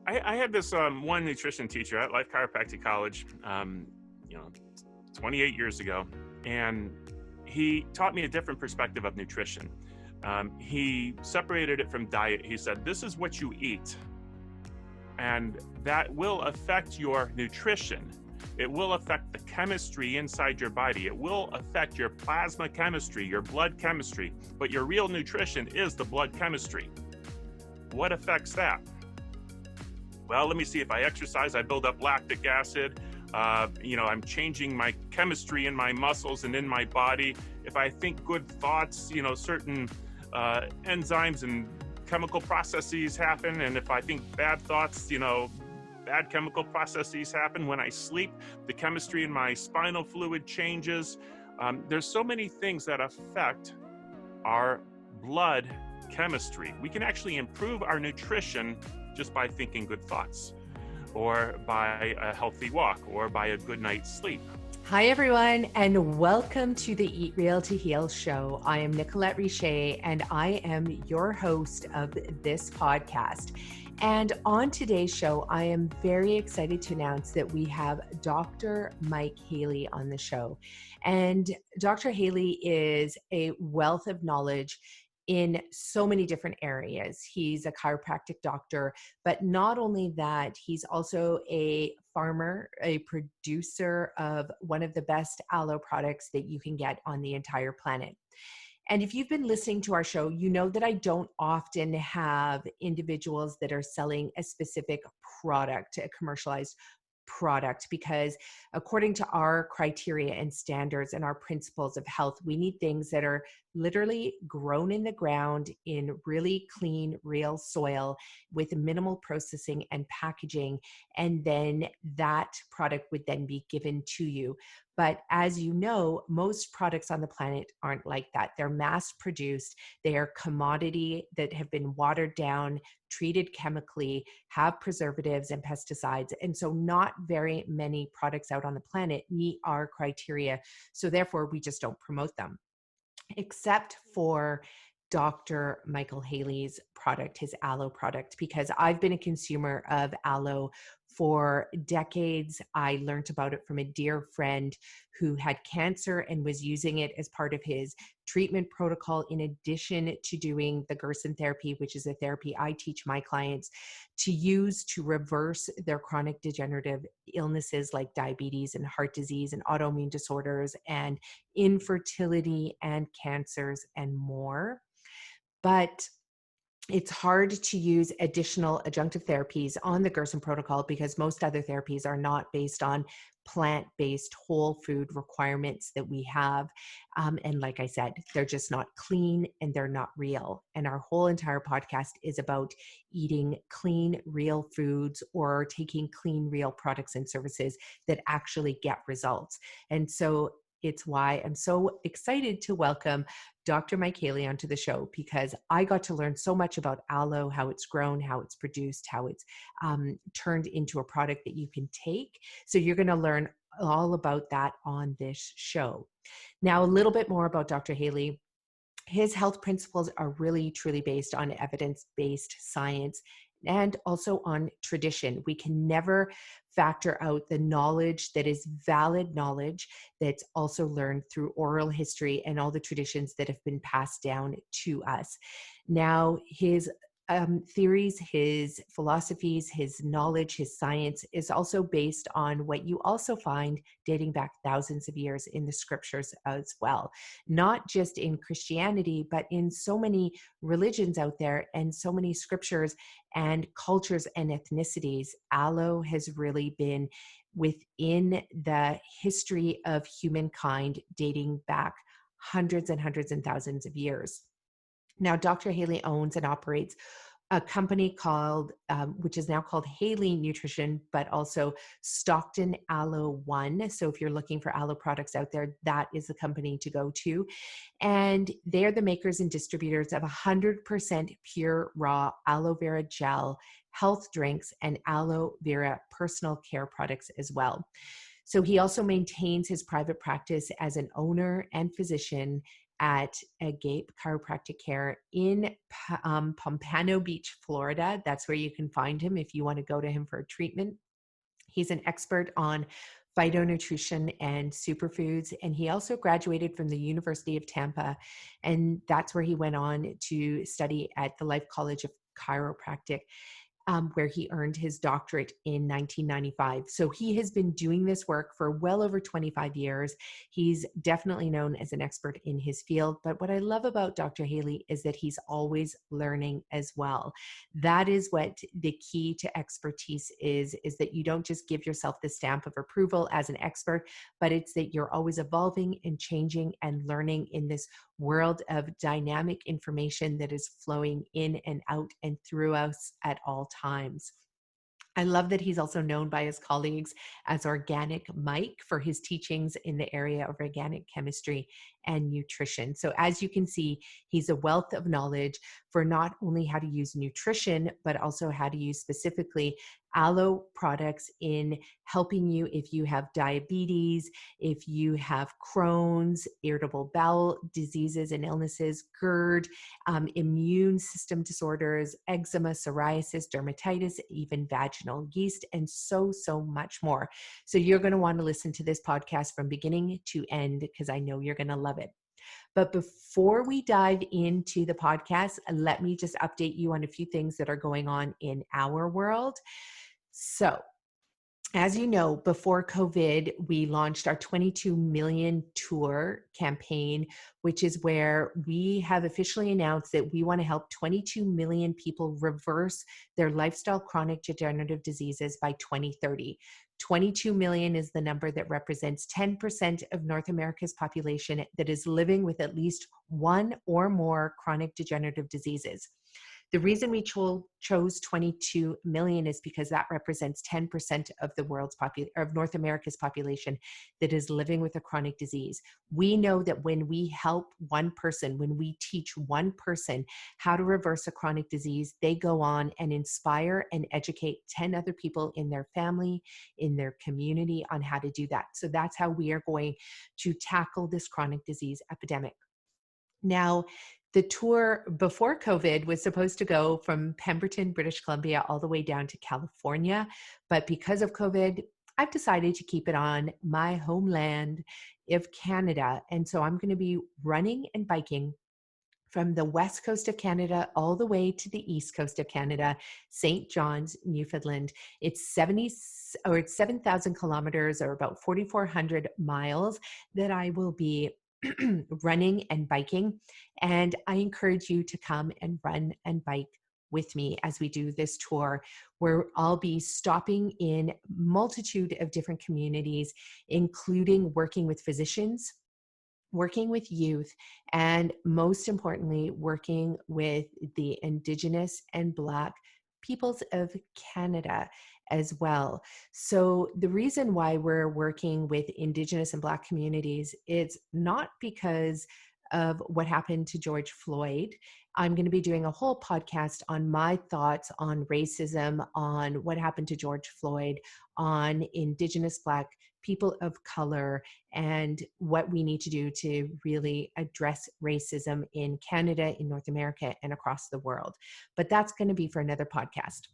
I had this one nutrition teacher at Life Chiropractic College, you know, 28 years ago, and he taught me a different perspective of nutrition. He separated it from diet. He said, "This is what you eat, and that will affect your nutrition. It will affect the chemistry inside your body. It will affect your plasma chemistry, your blood chemistry, but your real nutrition is the blood chemistry. What affects that? Well, let me see. If I exercise, I build up lactic acid. I'm changing my chemistry in my muscles and in my body. If I think good thoughts, certain enzymes and chemical processes happen. And if I think bad thoughts, bad chemical processes happen. When I sleep, the chemistry in my spinal fluid changes. There's so many things that affect our blood chemistry. We can actually improve our nutrition just by thinking good thoughts, or by a healthy walk, or by a good night's sleep. Hi, everyone, and welcome to the Eat Real to Heal show. I am Nicolette and I am your host of this podcast. And on today's show, I am very excited to announce that we have Dr. Mike Haley on the show. And Dr. Haley is a wealth of knowledge in so many different areas. He's a chiropractic doctor, but not only that, he's also a farmer, a producer of one of the best aloe products that you can get on the entire planet. And if you've been listening to our show, you know that I don't often have individuals that are selling a specific product, a commercialized product, because according to our criteria and standards and our principles of health, we need things that are literally grown in the ground in really clean, real soil with minimal processing and packaging. And then that product would then be given to you. But as you know, most products on the planet aren't like that. They're mass produced. They are commodity that have been watered down, treated chemically, have preservatives and pesticides. And so not very many products out on the planet meet our criteria. So therefore, we just don't promote them, except for Dr. Michael Haley's product, his aloe product, because I've been a consumer of aloe for decades. I learned about it from a dear friend who had cancer and was using it as part of his treatment protocol, in addition to doing the Gerson therapy, which is a therapy I teach my clients to use to reverse their chronic degenerative illnesses like diabetes and heart disease and autoimmune disorders and infertility and cancers and more. But it's hard to use additional adjunctive therapies on the Gerson protocol because most other therapies are not based on plant-based whole food requirements that we have. And like I said, they're just not clean and they're not real. And our whole entire podcast is about eating clean, real foods, or taking clean, real products and services that actually get results. And so it's why I'm so excited to welcome Dr. Mike Haley onto the show, because I got to learn so much about aloe, how it's grown, how it's produced, how it's turned into a product that you can take. So you're going to learn all about that on this show. Now, a little bit more about Dr. Haley. His health principles are really, truly based on evidence-based science and also on tradition. We can never factor out the knowledge that is valid knowledge that's also learned through oral history and all the traditions that have been passed down to us. Now, his theories, his philosophies, his knowledge, his science is also based on what you also find dating back thousands of years in the scriptures as well. Not just in Christianity, but in so many religions out there and so many scriptures and cultures and ethnicities. Aloe has really been within the history of humankind dating back hundreds and hundreds and thousands of years. Now, Dr. Haley owns and operates a company called, which is now called Haley Nutrition, but also Stockton Aloe 1. So if you're looking for aloe products out there, that is the company to go to. And they're the makers and distributors of 100% pure raw aloe vera gel, health drinks, and aloe vera personal care products as well. So he also maintains his private practice as an owner and physician at Agape Chiropractic Care in Pompano Beach, Florida. That's where you can find him if you want to go to him for a treatment. He's an expert on phytonutrition and superfoods, and he also graduated from the University of Tampa, and that's where he went on to study at the Life College of Chiropractic, where he earned his doctorate in 1995. So he has been doing this work for well over 25 years. He's definitely known as an expert in his field. But what I love about Dr. Haley is that he's always learning as well. That is what the key to expertise is that you don't just give yourself the stamp of approval as an expert, but it's that you're always evolving and changing and learning in this world of dynamic information that is flowing in and out and through us at all times. I love that he's also known by his colleagues as Organic Mike for his teachings in the area of organic chemistry and nutrition. So as you can see, he's a wealth of knowledge for not only how to use nutrition, but also how to use specifically aloe products in helping you if you have diabetes, if you have Crohn's, irritable bowel diseases and illnesses, GERD, immune system disorders, eczema, psoriasis, dermatitis, even vaginal yeast, and so much more. So you're going to want to listen to this podcast from beginning to end because I know you're going to love it. But before we dive into the podcast, let me just update you on a few things that are going on in our world. So, as you know, before COVID, we launched our 22 million tour campaign, which is where we have officially announced that we want to help 22 million people reverse their lifestyle chronic degenerative diseases by 2030. 22 million is the number that represents 10% of North America's population that is living with at least one or more chronic degenerative diseases. The reason we chose 22 million is because that represents 10% of the world's of North America's population that is living with a chronic disease. We know that when we help one person, when we teach one person how to reverse a chronic disease, they go on and inspire and educate 10 other people in their family, in their community on how to do that. So that's how we are going to tackle this chronic disease epidemic. Now, the tour before COVID was supposed to go from Pemberton, British Columbia, all the way down to California. But because of COVID, I've decided to keep it on my homeland of Canada. And so I'm going to be running and biking from the west coast of Canada all the way to the east coast of Canada, St. John's, Newfoundland. It's 7,000 kilometers or about 4,400 miles that I will be running and biking. And I encourage you to come and run and bike with me as we do this tour, where I'll be stopping in multitude of different communities, including working with physicians, working with youth, and most importantly, working with the Indigenous and Black peoples of Canada as well. So the reason why we're working with Indigenous and Black communities, it's not because of what happened to George Floyd. I'm going to be doing a whole podcast on my thoughts on racism, on what happened to George Floyd, on Indigenous Black people of color, and what we need to do to really address racism in Canada, in North America, and across the world. But that's going to be for another podcast.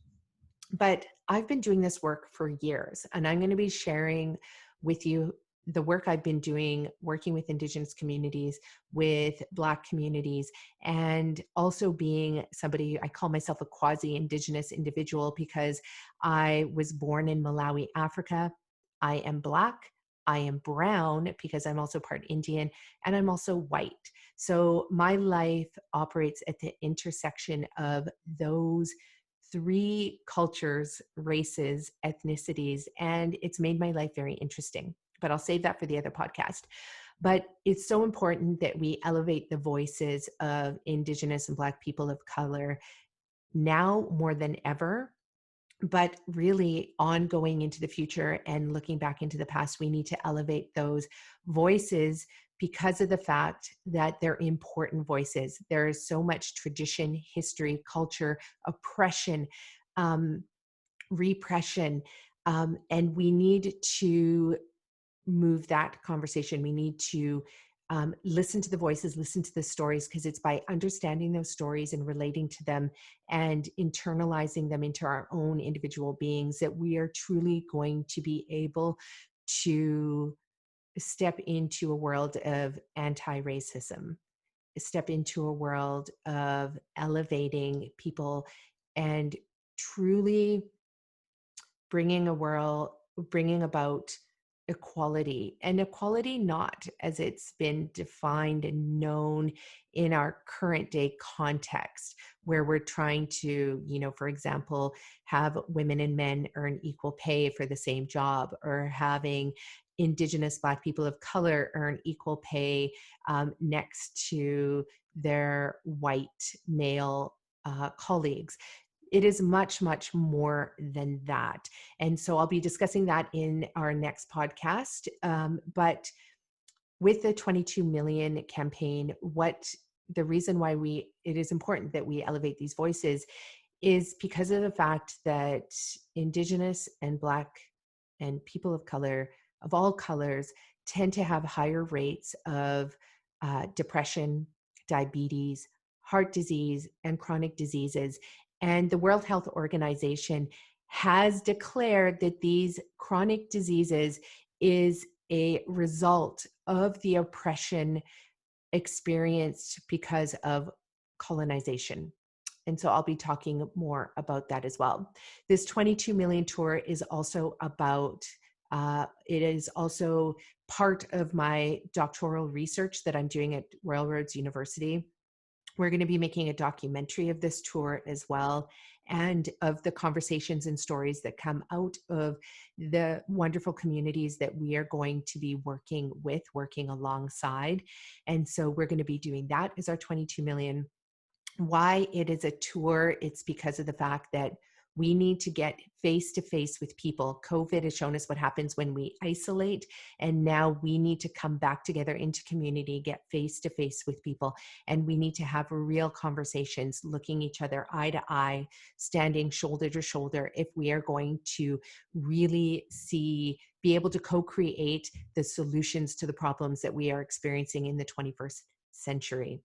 But I've been doing this work for years, and I'm going to be sharing with you the work I've been doing, working with Indigenous communities, with Black communities, and also being somebody, I call myself a quasi-Indigenous individual because I was born in Malawi, Africa. I am Black, I am brown because I'm also part Indian, and I'm also white. So my life operates at the intersection of those three cultures, races, ethnicities, and it's made my life very interesting. But I'll save that for the other podcast. But it's so important that we elevate the voices of Indigenous and Black people of color now more than ever, but really ongoing into the future and looking back into the past. We need to elevate those voices because of the fact that they're important voices. There is so much tradition, history, culture, oppression, repression, and we need to move that conversation. We need to listen to the voices, listen to the stories, because it's by understanding those stories and relating to them and internalizing them into our own individual beings that we are truly going to be able to step into a world of anti-racism, step into a world of elevating people and truly bringing about equality, and equality not as it's been defined and known in our current day context, where we're trying to, for example, have women and men earn equal pay for the same job, or having Indigenous Black people of color earn equal pay next to their white male colleagues. It is much, much more than that. And so I'll be discussing that in our next podcast. But with the 22 million campaign, the reason why it is important that we elevate these voices is because of the fact that Indigenous and Black and people of color of all colors tend to have higher rates of depression, diabetes, heart disease, and chronic diseases. And the World Health Organization has declared that these chronic diseases is a result of the oppression experienced because of colonization. And so I'll be talking more about that as well. This 22 million tour is also it is also part of my doctoral research that I'm doing at Royal Roads University. We're going to be making a documentary of this tour as well, and of the conversations and stories that come out of the wonderful communities that we are going to be working alongside. And so we're going to be doing that as our 22 million. Why it is a tour, it's because of the fact that we need to get face to face with people. COVID has shown us what happens when we isolate, and now we need to come back together into community, get face to face with people, and we need to have real conversations, looking each other eye to eye, standing shoulder to shoulder, if we are going to really be able to co-create the solutions to the problems that we are experiencing in the 21st century.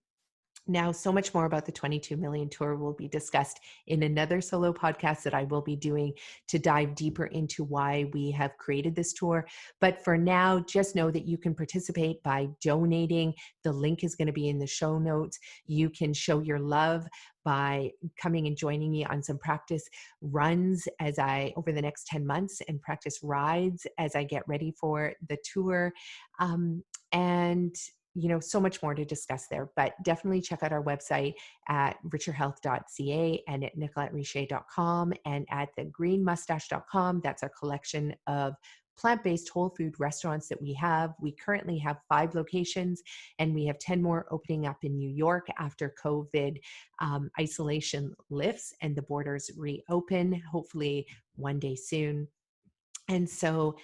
Now, so much more about the 22 million tour will be discussed in another solo podcast that I will be doing to dive deeper into why we have created this tour. But for now, just know that you can participate by donating. The link is going to be in the show notes. You can show your love by coming and joining me on some practice runs over the next 10 months, and practice rides as I get ready for the tour. And so much more to discuss there, but definitely check out our website at richerhealth.ca and at nicolettericher.com and at thegreenmustache.com. That's our collection of plant-based whole food restaurants that we have. We currently have 5 locations, and we have 10 more opening up in New York after COVID isolation lifts and the borders reopen, hopefully one day soon. And so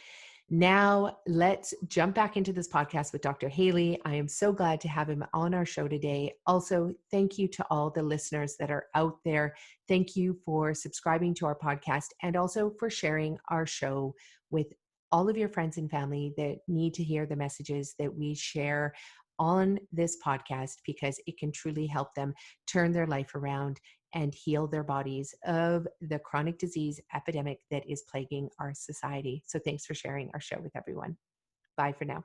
now let's jump back into this podcast with Dr. Haley. I am so glad to have him on our show today. Also, thank you to all the listeners that are out there. Thank you for subscribing to our podcast, and also for sharing our show with all of your friends and family that need to hear the messages that we share on this podcast, because it can truly help them turn their life around and heal their bodies of the chronic disease epidemic that is plaguing our society. So thanks for sharing our show with everyone. Bye for now.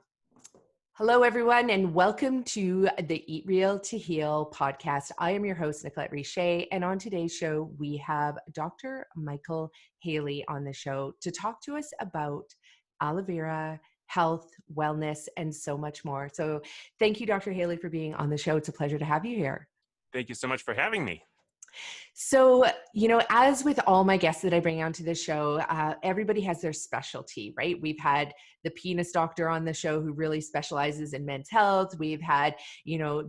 Hello, everyone, and welcome to the Eat Real to Heal podcast. I am your host, Nicolette Richer, and on today's show, we have Dr. Michael Haley on the show to talk to us about aloe vera, health, wellness, and so much more. So thank you, Dr. Haley, for being on the show. It's a pleasure to have you here. Thank you so much for having me. So, as with all my guests that I bring onto the show, everybody has their specialty, right? We've had the penis doctor on the show who really specializes in men's health. We've had,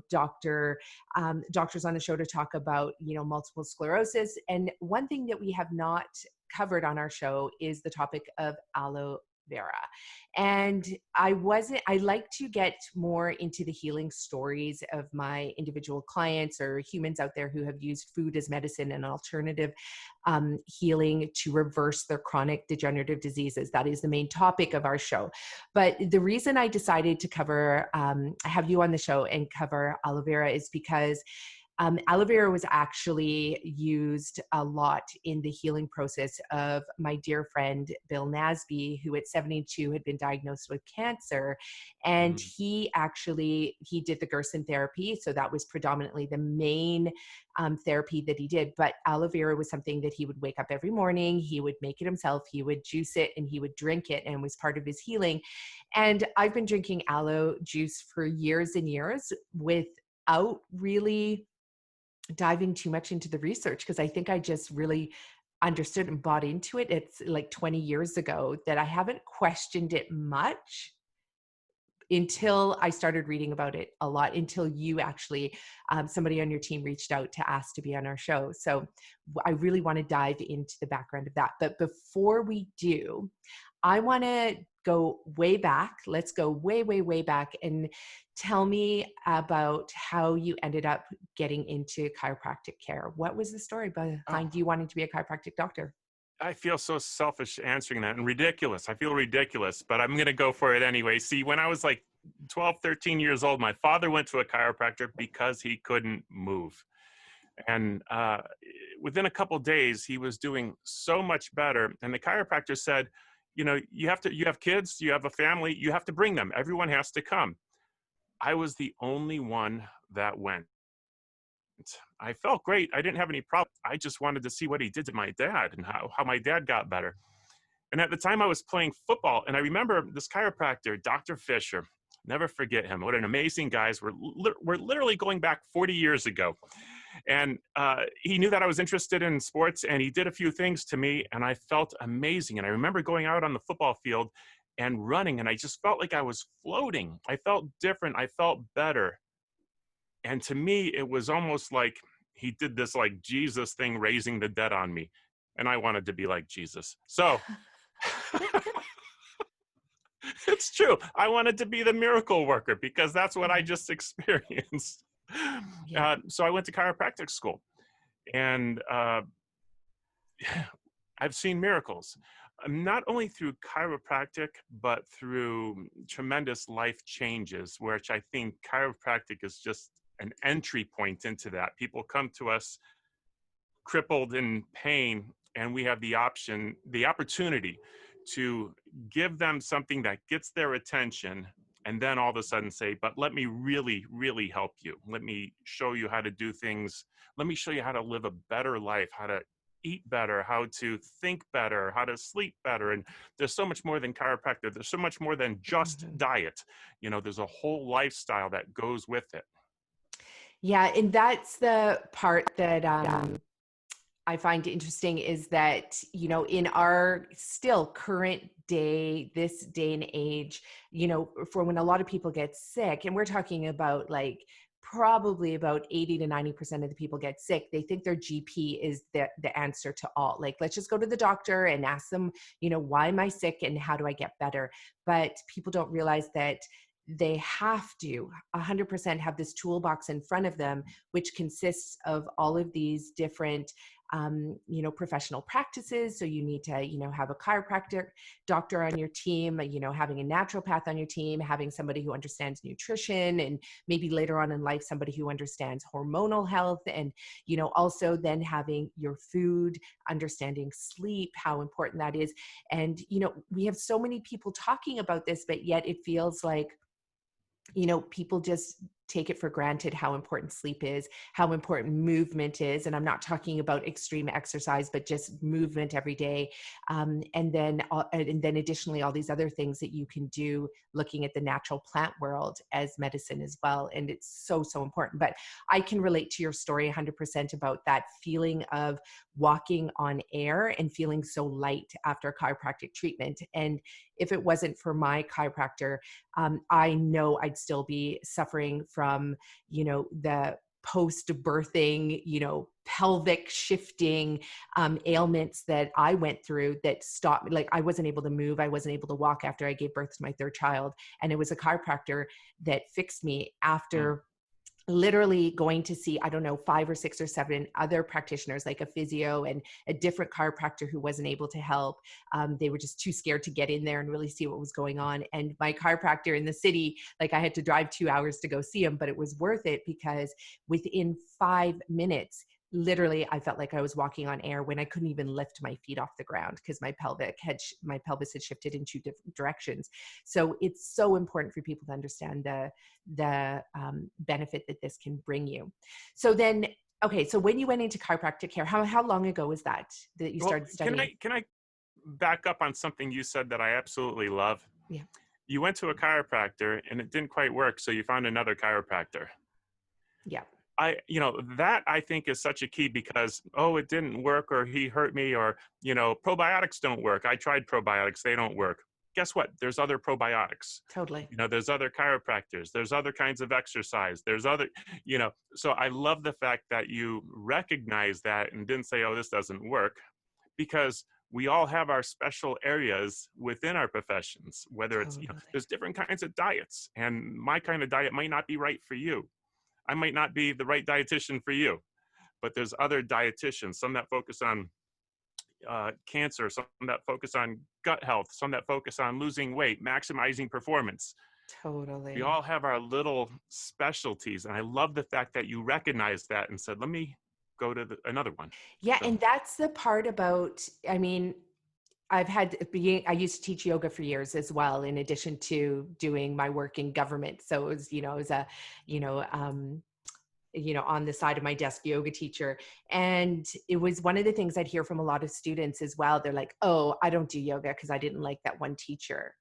doctors on the show to talk about, multiple sclerosis. And one thing that we have not covered on our show is the topic of aloe Vera. And I like to get more into the healing stories of my individual clients or humans out there who have used food as medicine and alternative healing to reverse their chronic degenerative diseases. That is the main topic of our show. But the reason I decided to have you on the show and cover aloe vera is because aloe vera was actually used a lot in the healing process of my dear friend, Bill Nasby, who at 72 had been diagnosed with cancer. And he did the Gerson therapy. So that was predominantly the main therapy that he did. But aloe vera was something that he would wake up every morning, he would make it himself, he would juice it, and he would drink it, and was part of his healing. And I've been drinking aloe juice for years and years without really diving too much into the research, because I think I just really understood and bought into it. It's like 20 years ago that I haven't questioned it much until I started reading about it a lot, until you actually, somebody on your team reached out to ask to be on our show. So I really want to dive into the background of that. But before we do, I want to go way back. Let's go way, way, way back and tell me about how you ended up getting into chiropractic care. What was the story behind you wanting to be a chiropractic doctor? I feel so selfish answering that and ridiculous. I feel ridiculous, but I'm going to go for it anyway. See, when I was like 12, 13 years old, my father went to a chiropractor because he couldn't move. And within a couple of days, he was doing so much better. And the chiropractor said, you know, you have kids, you have a family, you have to bring them. Everyone has to come. I was the only one that went. I felt great. I didn't have any problem. I just wanted to see what he did to my dad and how my dad got better. And at the time I was playing football, and I remember this chiropractor, Dr. Fisher, never forget him. What an amazing guy. We're literally going back 40 years ago. And he knew that I was interested in sports, and he did a few things to me, and I felt amazing. And I remember going out on the football field and running, and I just felt like I was floating. I felt different. I felt better. And to me, it was almost like he did this like Jesus thing, raising the dead on me. And I wanted to be like Jesus. So it's true. I wanted to be the miracle worker because that's what I just experienced. Yeah. So I went to chiropractic school, and I've seen miracles, not only through chiropractic, but through tremendous life changes, which I think chiropractic is just an entry point into that. People come to us crippled in pain, and we have the opportunity to give them something that gets their attention, and then all of a sudden say, but let me really, really help you. Let me show you how to do things. Let me show you how to live a better life, how to eat better, how to think better, how to sleep better. And there's so much more than chiropractic. There's so much more than just diet. You know, there's a whole lifestyle that goes with it. Yeah. And that's the part that I find interesting is that, you know, in our still current day, this day and age, you know, for when a lot of people get sick, and we're talking about like probably about 80 to 90% of the people get sick, they think their GP is the answer to all. Like, let's just go to the doctor and ask them, you know, why am I sick and how do I get better? But people don't realize that they have to 100% have this toolbox in front of them, which consists of all of these different you know, professional practices. So you need to, you know, have a chiropractic doctor on your team, you know, having a naturopath on your team, having somebody who understands nutrition, and maybe later on in life, somebody who understands hormonal health. And, you know, also then having your food, understanding sleep, how important that is. And, you know, we have so many people talking about this, but yet it feels like, you know, people just take it for granted how important sleep is, how important movement is. And I'm not talking about extreme exercise, but just movement every day. And then additionally, all these other things that you can do looking at the natural plant world as medicine as well. And it's so, so important. But I can relate to your story 100% about that feeling of walking on air and feeling so light after chiropractic treatment. And if it wasn't for my chiropractor, I know I'd still be suffering from, you know, the post-birthing, pelvic shifting ailments that I went through that stopped me. Like I wasn't able to move. I wasn't able to walk after I gave birth to my third child. And it was a chiropractor that fixed me after literally going to see, I don't know, 5 or 6 or 7 other practitioners, like a physio and a different chiropractor who wasn't able to help. They were just too scared to get in there and really see what was going on. And my chiropractor in the city, like I had to drive 2 hours to go see him, but it was worth it because within 5 minutes, literally, I felt like I was walking on air when I couldn't even lift my feet off the ground because my pelvis had shifted in 2 different directions. So it's so important for people to understand the benefit that this can bring you. So then, okay, so when you went into chiropractic care, how long ago was that you started studying? Can I back up on something you said that I absolutely love? Yeah. You went to a chiropractor and it didn't quite work, so you found another chiropractor. Yeah. That I think is such a key because, it didn't work, or he hurt me, or, probiotics don't work. I tried probiotics. They don't work. Guess what? There's other probiotics. Totally. There's other chiropractors. There's other kinds of exercise. There's other, so I love the fact that you recognize that and didn't say, oh, this doesn't work, because we all have our special areas within our professions, whether it's, there's different kinds of diets, and my kind of diet might not be right for you. I might not be the right dietitian for you, but there's other dietitians, some that focus on cancer, some that focus on gut health, some that focus on losing weight, maximizing performance. Totally. We all have our little specialties. And I love the fact that you recognize that and said, let me go to another one. Yeah. So. And that's the part about, I used to teach yoga for years as well, in addition to doing my work in government. So it was, on the side of my desk, yoga teacher. And it was one of the things I'd hear from a lot of students as well. They're like, oh, I don't do yoga because I didn't like that one teacher.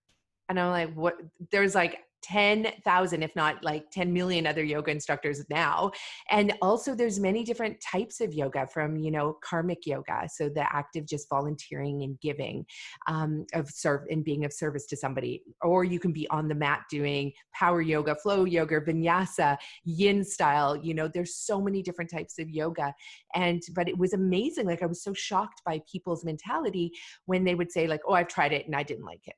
And I'm like, what? There's like 10,000, if not like 10 million other yoga instructors now. And also there's many different types of yoga, from, karmic yoga. So the active, just volunteering and giving, and being of service to somebody. Or you can be on the mat doing power yoga, flow yoga, vinyasa, yin style. There's so many different types of yoga. But it was amazing. Like I was so shocked by people's mentality when they would say like, oh, I've tried it and I didn't like it.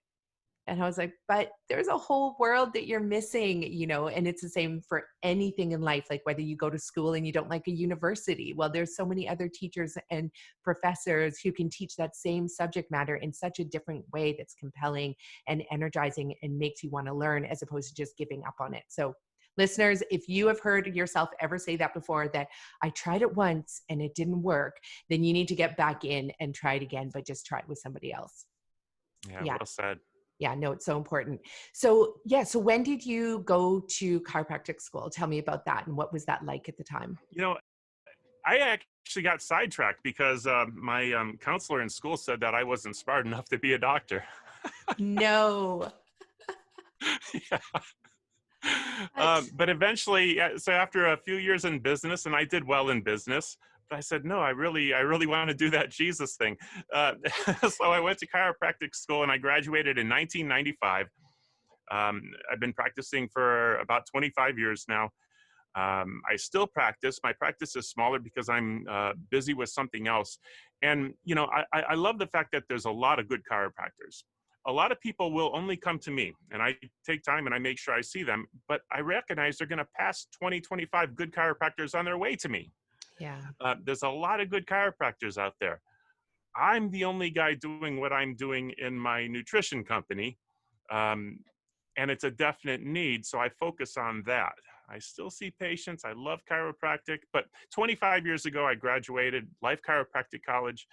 And I was like, but there's a whole world that you're missing, and it's the same for anything in life. Like whether you go to school and you don't like a university, well, there's so many other teachers and professors who can teach that same subject matter in such a different way that's compelling and energizing and makes you want to learn, as opposed to just giving up on it. So listeners, if you have heard yourself ever say that before, that I tried it once and it didn't work, then you need to get back in and try it again, but just try it with somebody else. Yeah. Well said. Yeah, no, it's so important. So when did you go to chiropractic school? Tell me about that. And what was that like at the time? I actually got sidetracked because my counselor in school said that I wasn't smart enough to be a doctor. No. Yeah. But eventually, so after a few years in business, and I did well in business, but I said, no, I really want to do that Jesus thing. So I went to chiropractic school and I graduated in 1995. I've been practicing for about 25 years now. I still practice. My practice is smaller because I'm busy with something else. And, I love the fact that there's a lot of good chiropractors. A lot of people will only come to me, and I take time and I make sure I see them, but I recognize they're going to pass 20, 25 good chiropractors on their way to me. Yeah. There's a lot of good chiropractors out there. I'm the only guy doing what I'm doing in my nutrition company, and it's a definite need, so I focus on that. I still see patients. I love chiropractic, but 25 years ago, I graduated Life Chiropractic College,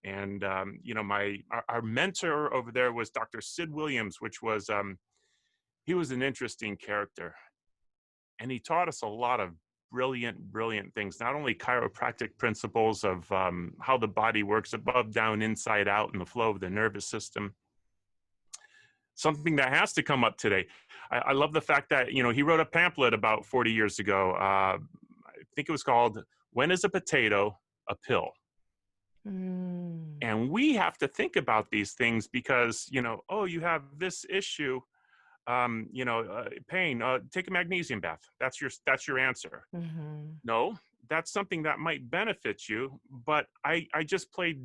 and our mentor over there was Dr. Sid Williams, which was he was an interesting character, and he taught us a lot of brilliant things, not only chiropractic principles of how the body works, above, down, inside out, and the flow of the nervous system. Something that has to come up today. I love the fact that, he wrote a pamphlet about 40 years ago. I think it was called, When is a Potato a Pill? And we have to think about these things because, you have this issue. pain, take a magnesium bath. That's your answer. Hmm. No, that's something that might benefit you, but I just played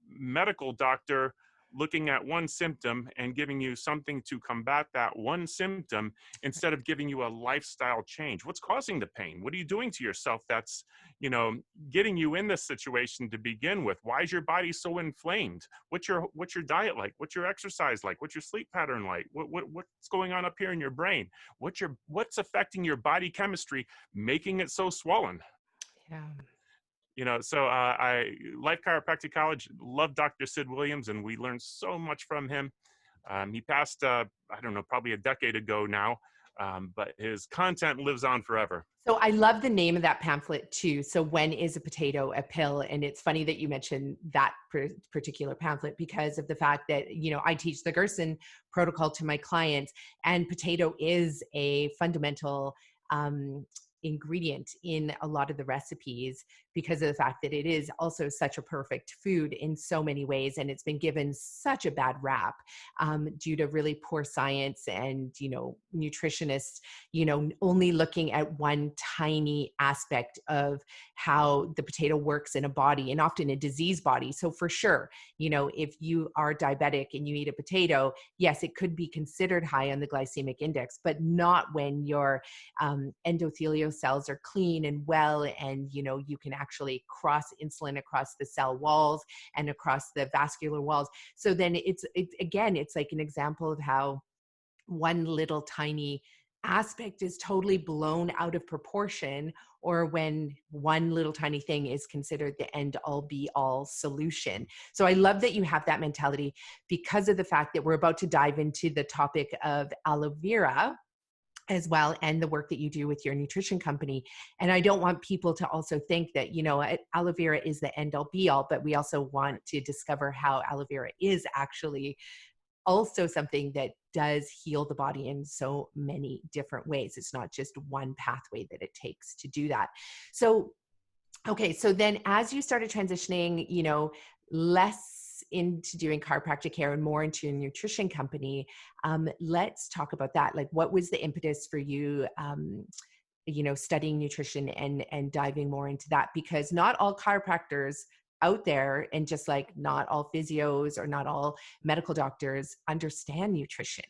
medical doctor, looking at one symptom and giving you something to combat that one symptom instead of giving you a lifestyle change. What's causing the pain? What are you doing to yourself that's, you know, getting you in this situation to begin with? Why is your body so inflamed? What's your diet like? What's your exercise like? What's your sleep pattern like? What's going on up here in your brain? What's affecting your body chemistry, making it so swollen? Yeah. So I Life Chiropractic College, love Dr. Sid Williams, and we learned so much from him. He passed, I don't know, probably a decade ago now, but his content lives on forever. So I love the name of that pamphlet too. So when is a potato a pill? And it's funny that you mentioned that particular pamphlet because of the fact that, I teach the Gerson protocol to my clients, and potato is a fundamental ingredient in a lot of the recipes because of the fact that it is also such a perfect food in so many ways, and it's been given such a bad rap due to really poor science and nutritionists only looking at one tiny aspect of how the potato works in a body, and often a disease body. So for sure, if you are diabetic and you eat a potato, yes, it could be considered high on the glycemic index, but not when your endothelial cells are clean and well, and you can actually cross insulin across the cell walls and across the vascular walls. So then it's like an example of how one little tiny aspect is totally blown out of proportion, or when one little tiny thing is considered the end all be all solution. So I love that you have that mentality because of the fact that we're about to dive into the topic of aloe vera as well, and the work that you do with your nutrition company. And I don't want people to also think that, aloe vera is the end all be all, but we also want to discover how aloe vera is actually also something that does heal the body in so many different ways. It's not just one pathway that it takes to do that. So, okay. So then as you started transitioning, less into doing chiropractic care and more into a nutrition company, let's talk about that. Like, what was the impetus for you, studying nutrition and diving more into that? Because not all chiropractors out there, and just like not all physios or not all medical doctors understand nutrition.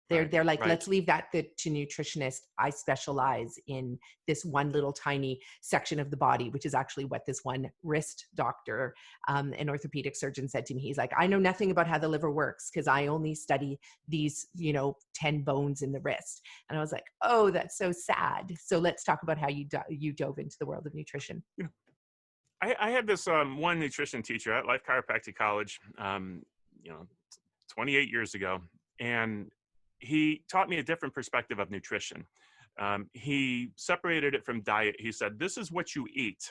They're like, Right. let's leave that to nutritionists. I specialize in this one little tiny section of the body, which is actually what this one wrist doctor, an orthopedic surgeon, said to me. He's like, I know nothing about how the liver works because I only study these, 10 bones in the wrist. And I was like, oh, that's so sad. So let's talk about how you dove into the world of nutrition. I had this one nutrition teacher at Life Chiropractic College, 28 years ago, and he taught me a different perspective of nutrition. He separated it from diet. He said, this is what you eat,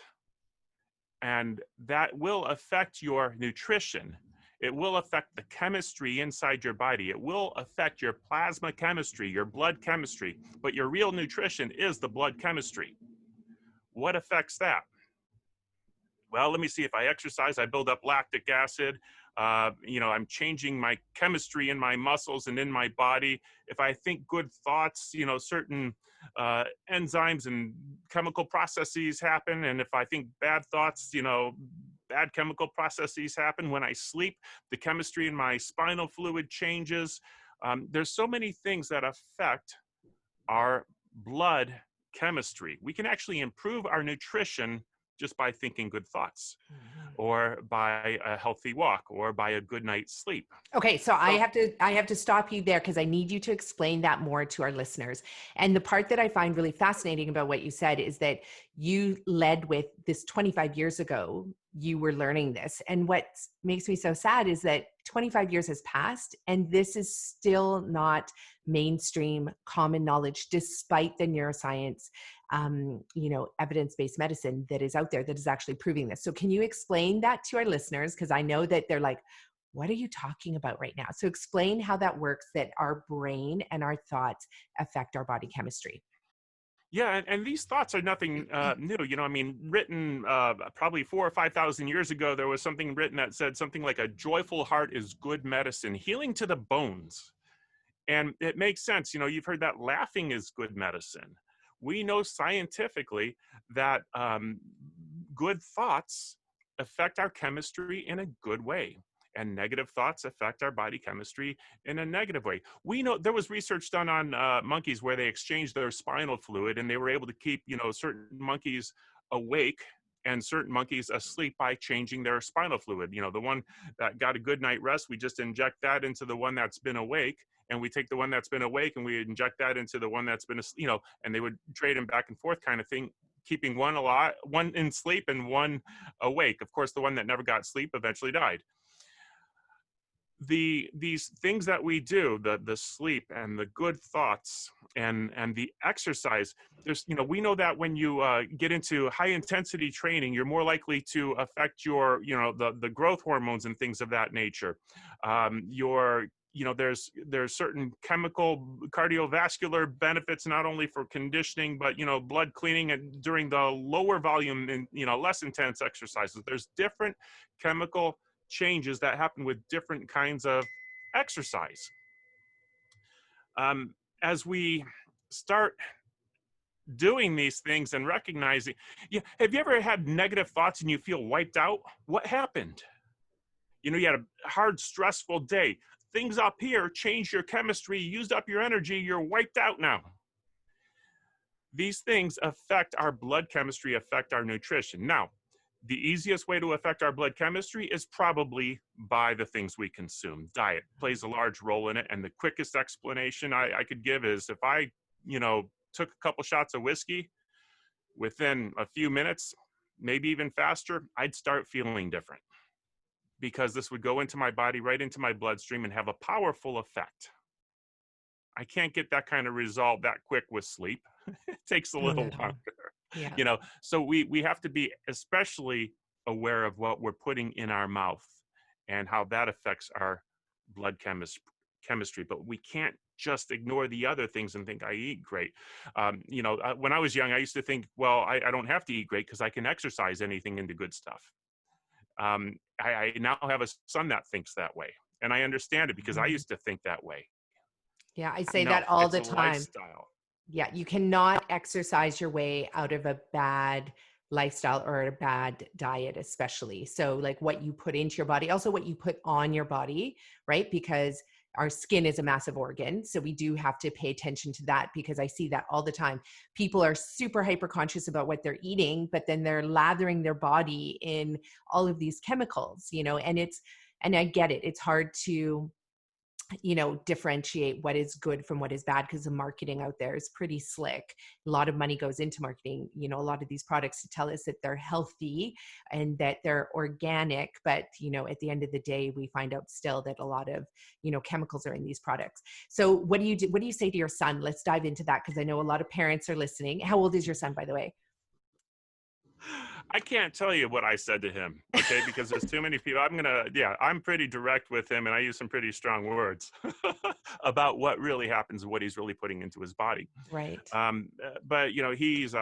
and that will affect your nutrition. It will affect the chemistry inside your body. It will affect your plasma chemistry, your blood chemistry, but your real nutrition is the blood chemistry. What affects that? Well, let me see. If I exercise, I build up lactic acid. I'm changing my chemistry in my muscles and in my body. If I think good thoughts, certain enzymes and chemical processes happen. And if I think bad thoughts, bad chemical processes happen. When I sleep, the chemistry in my spinal fluid changes. There's so many things that affect our blood chemistry. We can actually improve our nutrition just by thinking good thoughts, or by a healthy walk, or by a good night's sleep. Okay, so I have to stop you there because I need you to explain that more to our listeners. And the part that I find really fascinating about what you said is that you led with this 25 years ago, you were learning this. And what makes me so sad is that 25 years has passed and this is still not mainstream common knowledge, despite the neuroscience, evidence-based medicine that is out there that is actually proving this. So can you explain that to our listeners? Because I know that they're like, what are you talking about right now? So explain how that works, that our brain and our thoughts affect our body chemistry. Yeah, and these thoughts are nothing new. Written probably 4,000 or 5,000 years ago, there was something written that said something like, a joyful heart is good medicine, healing to the bones. And it makes sense. You've heard that laughing is good medicine. We know scientifically that good thoughts affect our chemistry in a good way, and negative thoughts affect our body chemistry in a negative way. We know there was research done on monkeys where they exchanged their spinal fluid, and they were able to keep, certain monkeys awake and certain monkeys asleep by changing their spinal fluid. The one that got a good night rest, we just inject that into the one that's been awake, and we take the one that's been awake and we inject that into the one that's been, and they would trade them back and forth kind of thing, keeping one alive, one in sleep and one awake. Of course, the one that never got sleep eventually died. These things that we do, the sleep and the good thoughts and the exercise, we know that when you get into high intensity training, you're more likely to affect your, the growth hormones and things of that nature. There's certain chemical cardiovascular benefits, not only for conditioning, but, blood cleaning and during the lower volume and, less intense exercises. There's different chemical changes that happen with different kinds of exercise. As we start doing these things and recognizing, have you ever had negative thoughts and you feel wiped out? What happened? You had a hard, stressful day. Things up here changed your chemistry, used up your energy, you're wiped out now. These things affect our blood chemistry, affect our nutrition. Now, the easiest way to affect our blood chemistry is probably by the things we consume. Diet plays a large role in it. And the quickest explanation I could give is if I, took a couple shots of whiskey, within a few minutes, maybe even faster, I'd start feeling different, because this would go into my body, right into my bloodstream, and have a powerful effect. I can't get that kind of result that quick with sleep. It takes a little longer. Yeah. So we have to be especially aware of what we're putting in our mouth and how that affects our blood chemistry. But we can't just ignore the other things and think I eat great. When I was young, I used to think, well, I don't have to eat great because I can exercise anything into good stuff. I now have a son that thinks that way, and I understand it because I used to think that way. Yeah, I say that all the time. Lifestyle. Yeah, you cannot exercise your way out of a bad lifestyle or a bad diet, especially. So like what you put into your body, also what you put on your body, right? Because our skin is a massive organ. So we do have to pay attention to that, because I see that all the time. People are super hyper conscious about what they're eating, but then they're lathering their body in all of these chemicals, and I get it. It's hard to differentiate what is good from what is bad, because the marketing out there is pretty slick. A lot of money goes into marketing, a lot of these products to tell us that they're healthy and that they're organic. But, at the end of the day, we find out still that a lot of, chemicals are in these products. So what do you do? What do you say to your son? Let's dive into that, because I know a lot of parents are listening. How old is your son, by the way? I can't tell you what I said to him, okay, because there's too many people. I'm pretty direct with him, and I use some pretty strong words about what really happens and what he's really putting into his body. Right. But he's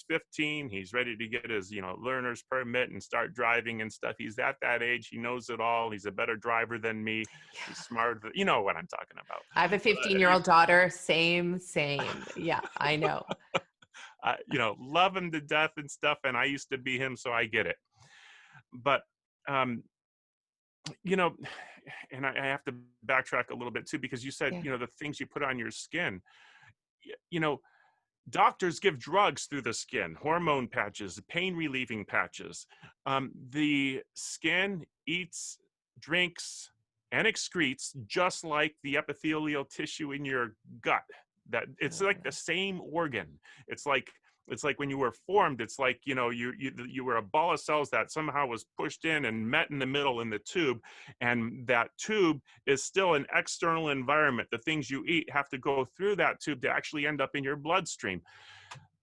15. He's ready to get his learner's permit and start driving and stuff. He's at that age. He knows it all. He's a better driver than me. He's smarter. You know what I'm talking about. I have a 15-year-old daughter. Same. Yeah, I know. Love him to death and stuff. And I used to be him, so I get it. But, and I have to backtrack a little bit too, because you said, the things you put on your skin, doctors give drugs through the skin, hormone patches, pain relieving patches. The skin eats, drinks, and excretes just like the epithelial tissue in your gut. That it's like the same organ. It's like when you were formed, it's like, you were a ball of cells that somehow was pushed in and met in the middle in the tube. And that tube is still an external environment. The things you eat have to go through that tube to actually end up in your bloodstream.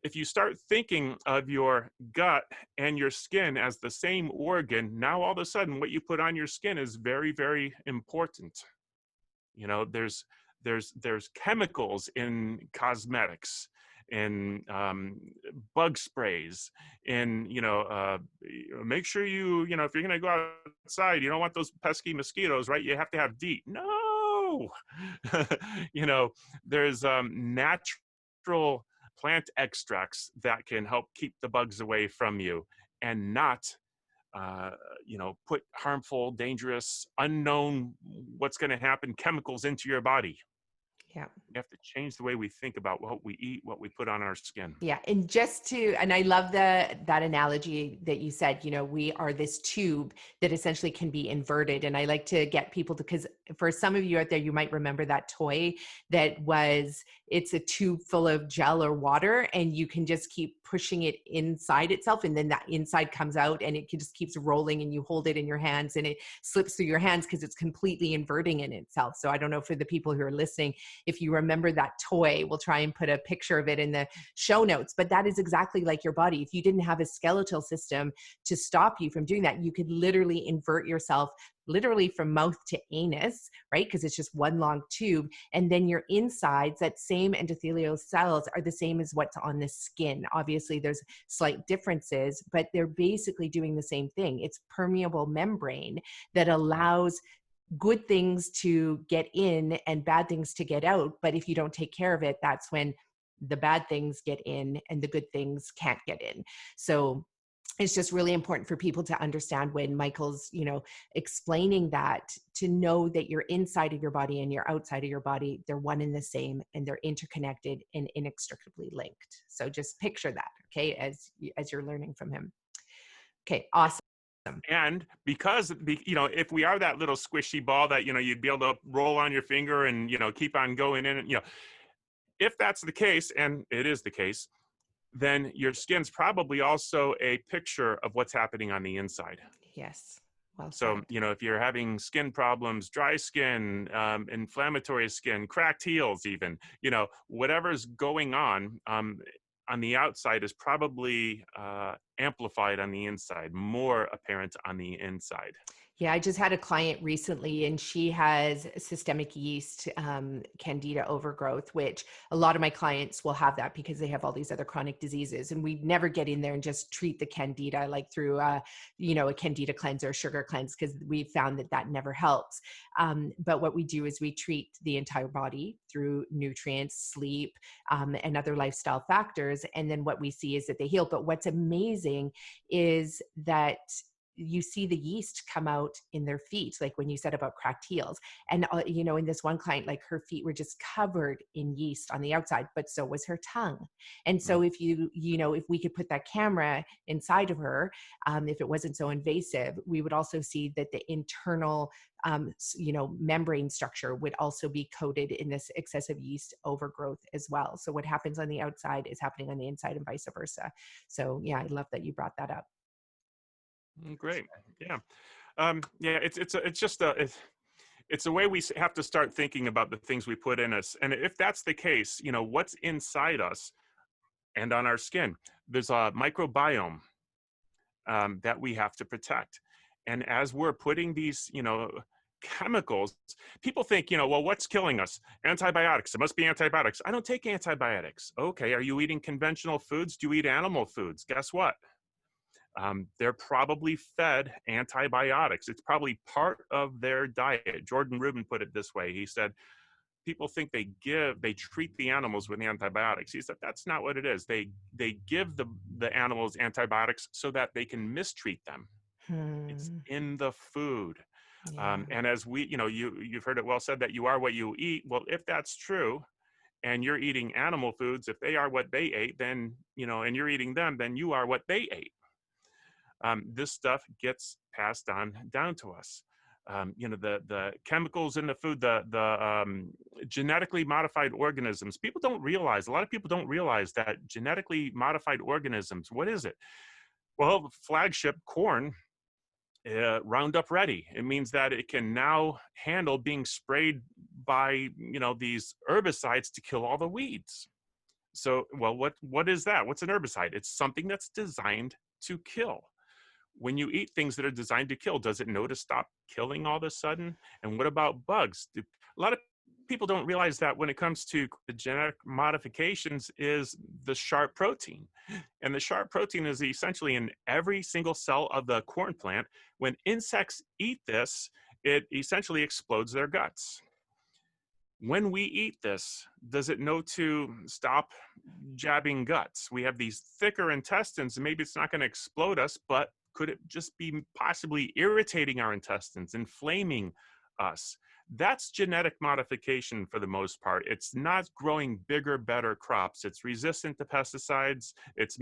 If you start thinking of your gut and your skin as the same organ, now all of a sudden what you put on your skin is very, very important. There's chemicals in cosmetics, in bug sprays, in make sure if you're going to go outside, you don't want those pesky mosquitoes, right? You have to have DEET. No, no. There's natural plant extracts that can help keep the bugs away from you and not put harmful, dangerous, unknown, what's going to happen, chemicals into your body. Yeah. We have to change the way we think about what we eat, what we put on our skin. Yeah. And I love that analogy that you said, we are this tube that essentially can be inverted. And I like to get people to, because for some of you out there, you might remember that toy it's a tube full of gel or water, and you can just keep pushing it inside itself. And then that inside comes out and it just keeps rolling, and you hold it in your hands and it slips through your hands because it's completely inverting in itself. So I don't know, for the people who are listening, if you remember that toy, we'll try and put a picture of it in the show notes, but that is exactly like your body. If you didn't have a skeletal system to stop you from doing that, you could literally invert yourself literally from mouth to anus, right? Because it's just one long tube. And then your insides, that same endothelial cells, are the same as what's on the skin. Obviously, there's slight differences, but they're basically doing the same thing. It's permeable membrane that allows good things to get in and bad things to get out. But if you don't take care of it, that's when the bad things get in and the good things can't get in. So it's just really important for people to understand when Michael's, explaining that, to know that your inside of your body and your outside of your body, they're one and the same, and they're interconnected and inextricably linked. So just picture that, okay, as you're learning from him. Okay, awesome. And because, if we are that little squishy ball that, you'd be able to roll on your finger and, keep on going in, and, if that's the case, and it is the case, then your skin's probably also a picture of what's happening on the inside. Yes. Well so, said. If you're having skin problems, dry skin, inflammatory skin, cracked heels even, whatever's going on the outside is probably amplified on the inside, more apparent on the inside. Yeah, I just had a client recently, and she has systemic yeast, candida overgrowth, which a lot of my clients will have that because they have all these other chronic diseases. And we never get in there and just treat the candida like through, a candida cleanse or sugar cleanse, because we found that never helps. But what we do is we treat the entire body through nutrients, sleep, and other lifestyle factors. And then what we see is that they heal. But what's amazing is that you see the yeast come out in their feet, like when you said about cracked heels. And, in this one client, like her feet were just covered in yeast on the outside, but so was her tongue. And so if if we could put that camera inside of her, if it wasn't so invasive, we would also see that the internal, membrane structure would also be coated in this excessive yeast overgrowth as well. So what happens on the outside is happening on the inside and vice versa. So yeah, I love that you brought that up. Great. Yeah. It's a way we have to start thinking about the things we put in us. And if that's the case, what's inside us and on our skin, there's a microbiome that we have to protect. And as we're putting these, chemicals, people think, well, what's killing us? Antibiotics. It must be antibiotics. I don't take antibiotics. Okay. Are you eating conventional foods? Do you eat animal foods? Guess what? They're probably fed antibiotics. It's probably part of their diet. Jordan Rubin put it this way. He said, people think they treat the animals with antibiotics. He said, that's not what it is. They give the animals antibiotics so that they can mistreat them. It's in the food. Yeah. And as you've heard it well said that you are what you eat. Well, if that's true, and you're eating animal foods, if they are what they ate, then, and you're eating them, then you are what they ate. This stuff gets passed on down to us. The chemicals in the food, the genetically modified organisms. A lot of people don't realize that genetically modified organisms, what is it? Well, flagship corn, Roundup Ready. It means that it can now handle being sprayed by, these herbicides to kill all the weeds. So, well, what is that? What's an herbicide? It's something that's designed to kill. When you eat things that are designed to kill, does it know to stop killing all of a sudden? And what about bugs? A lot of people don't realize that when it comes to the genetic modifications is the sharp protein. And the sharp protein is essentially in every single cell of the corn plant. When insects eat this, it essentially explodes their guts. When we eat this, does it know to stop jabbing guts? We have these thicker intestines, and maybe it's not going to explode us, but could it just be possibly irritating our intestines, inflaming us? That's genetic modification for the most part. It's not growing bigger, better crops. It's resistant to pesticides. It's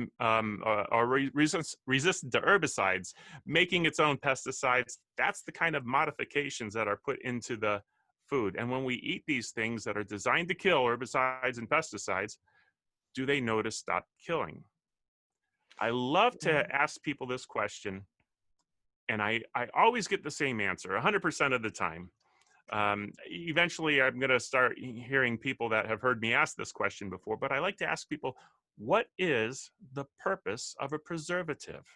resistant to herbicides, making its own pesticides. That's the kind of modifications that are put into the food. And when we eat these things that are designed to kill, herbicides and pesticides, do they know to stop killing? I love to ask people this question, and I always get the same answer 100% of the time. Eventually, I'm going to start hearing people that have heard me ask this question before, but I like to ask people, what is the purpose of a preservative?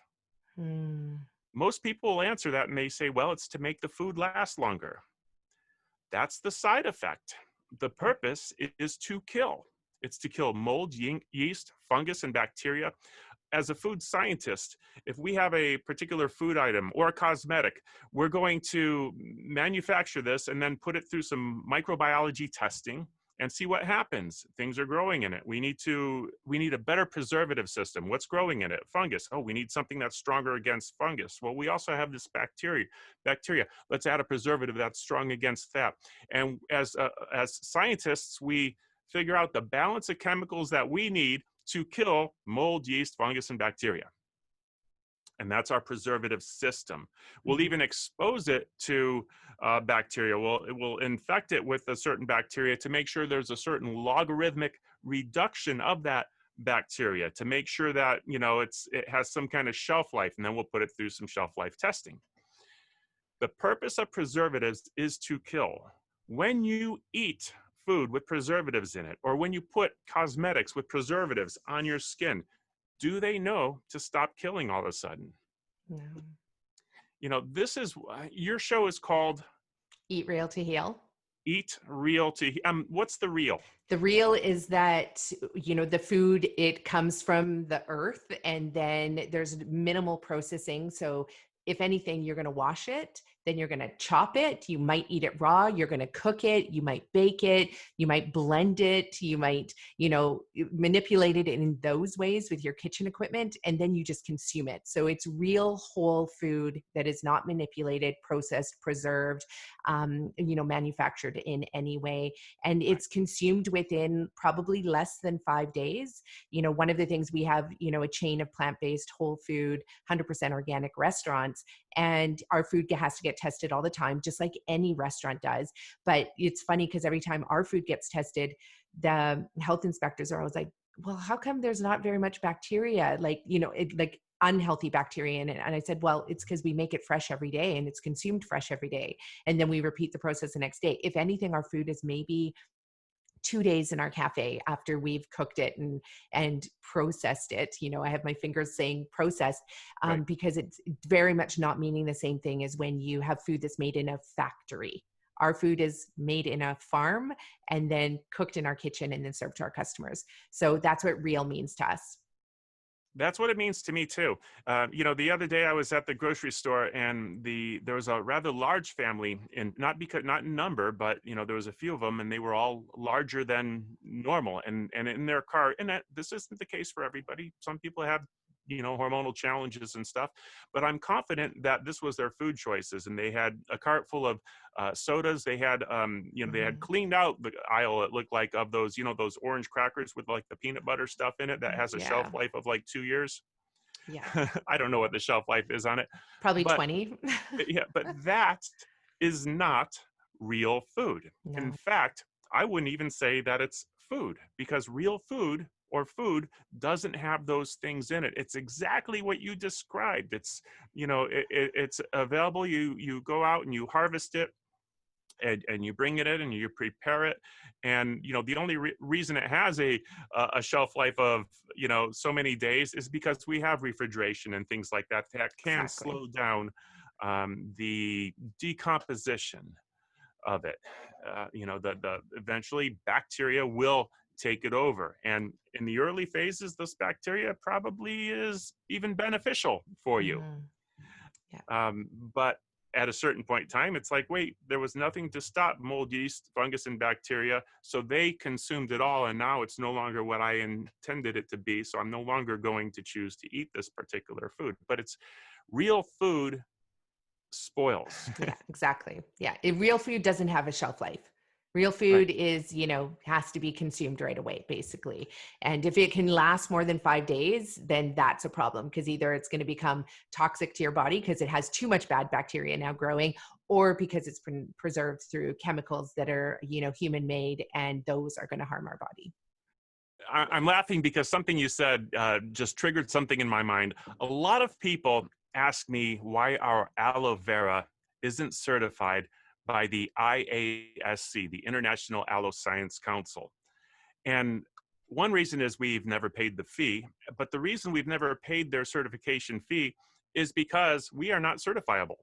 Most people will answer that and they say, well, it's to make the food last longer. That's the side effect. The purpose is to kill. It's to kill mold, yeast, fungus, and bacteria. As a food scientist, if we have a particular food item or a cosmetic, we're going to manufacture this and then put it through some microbiology testing and see what happens. Things are growing in it. We need a better preservative system. What's growing in it? Fungus. Oh, we need something that's stronger against fungus. Well, we also have this bacteria. Let's add a preservative that's strong against that. And as scientists, we figure out the balance of chemicals that we need to kill mold, yeast, fungus, and bacteria. And that's our preservative system. We'll even expose it to bacteria. We'll infect it with a certain bacteria to make sure there's a certain logarithmic reduction of that bacteria to make sure that, it has some kind of shelf life, and then we'll put it through some shelf life testing. The purpose of preservatives is to kill. When you eat food with preservatives in it, or when you put cosmetics with preservatives on your skin, do they know to stop killing all of a sudden? No. This is, your show is called Eat Real to Heal. Eat Real to Heal. What's the real? The real is that, the food, it comes from the earth, and then there's minimal processing. So if anything, you're going to wash it, then you're going to chop it. You might eat it raw. You're going to cook it. You might bake it. You might blend it. You might, manipulate it in those ways with your kitchen equipment, and then you just consume it. So it's real whole food that is not manipulated, processed, preserved, manufactured in any way. And it's consumed within probably less than 5 days. One of the things we have, a chain of plant-based, whole food, 100% organic restaurants, and our food has to get tested all the time, just like any restaurant does. But it's funny because every time our food gets tested, the health inspectors are always like, well, how come there's not very much bacteria, like unhealthy bacteria in it? And I said, well, it's because we make it fresh every day and it's consumed fresh every day. And then we repeat the process the next day. If anything, our food is maybe 2 days in our cafe after we've cooked it and processed it. I have my fingers saying processed Right. because it's very much not meaning the same thing as when you have food that's made in a factory. Our food is made in a farm and then cooked in our kitchen and then served to our customers. So that's what real means to us. That's what it means to me too. The other day I was at the grocery store, and there was a rather large family, and not in number, but there was a few of them, and they were all larger than normal, and in their car. And this isn't the case for everybody. Some people have hormonal challenges and stuff, but I'm confident that this was their food choices. And they had a cart full of sodas. They had they had cleaned out the aisle, it looked like, of those those orange crackers with like the peanut butter stuff in it that has a shelf life of like 2 years. I don't know what the shelf life is on it, probably 20. But that is not real food. No. In fact, I wouldn't even say that it's food, because real food or food doesn't have those things in it. It's exactly what you described. It's, it's available. You go out and you harvest it, and you bring it in and you prepare it. And, the only reason it has a shelf life of, so many days is because we have refrigeration and things like that can slow down the decomposition of it. The eventually bacteria will take it over. And in the early phases, this bacteria probably is even beneficial for you. Yeah. But at a certain point in time, it's like, wait, there was nothing to stop mold, yeast, fungus, and bacteria. So they consumed it all. And now it's no longer what I intended it to be. So I'm no longer going to choose to eat this particular food. But it's real food spoils. Yeah, exactly. Yeah. Real food doesn't have a shelf life. Real Right. food is, has to be consumed right away, basically. And if it can last more than 5 days, then that's a problem, because either it's going to become toxic to your body because it has too much bad bacteria now growing, or because it's been preserved through chemicals that are, human made, and those are going to harm our body. I'm laughing because something you said just triggered something in my mind. A lot of people ask me why our aloe vera isn't certified by the IASC, the International Aloe Science Council. And one reason is we've never paid the fee, but the reason we've never paid their certification fee is because we are not certifiable.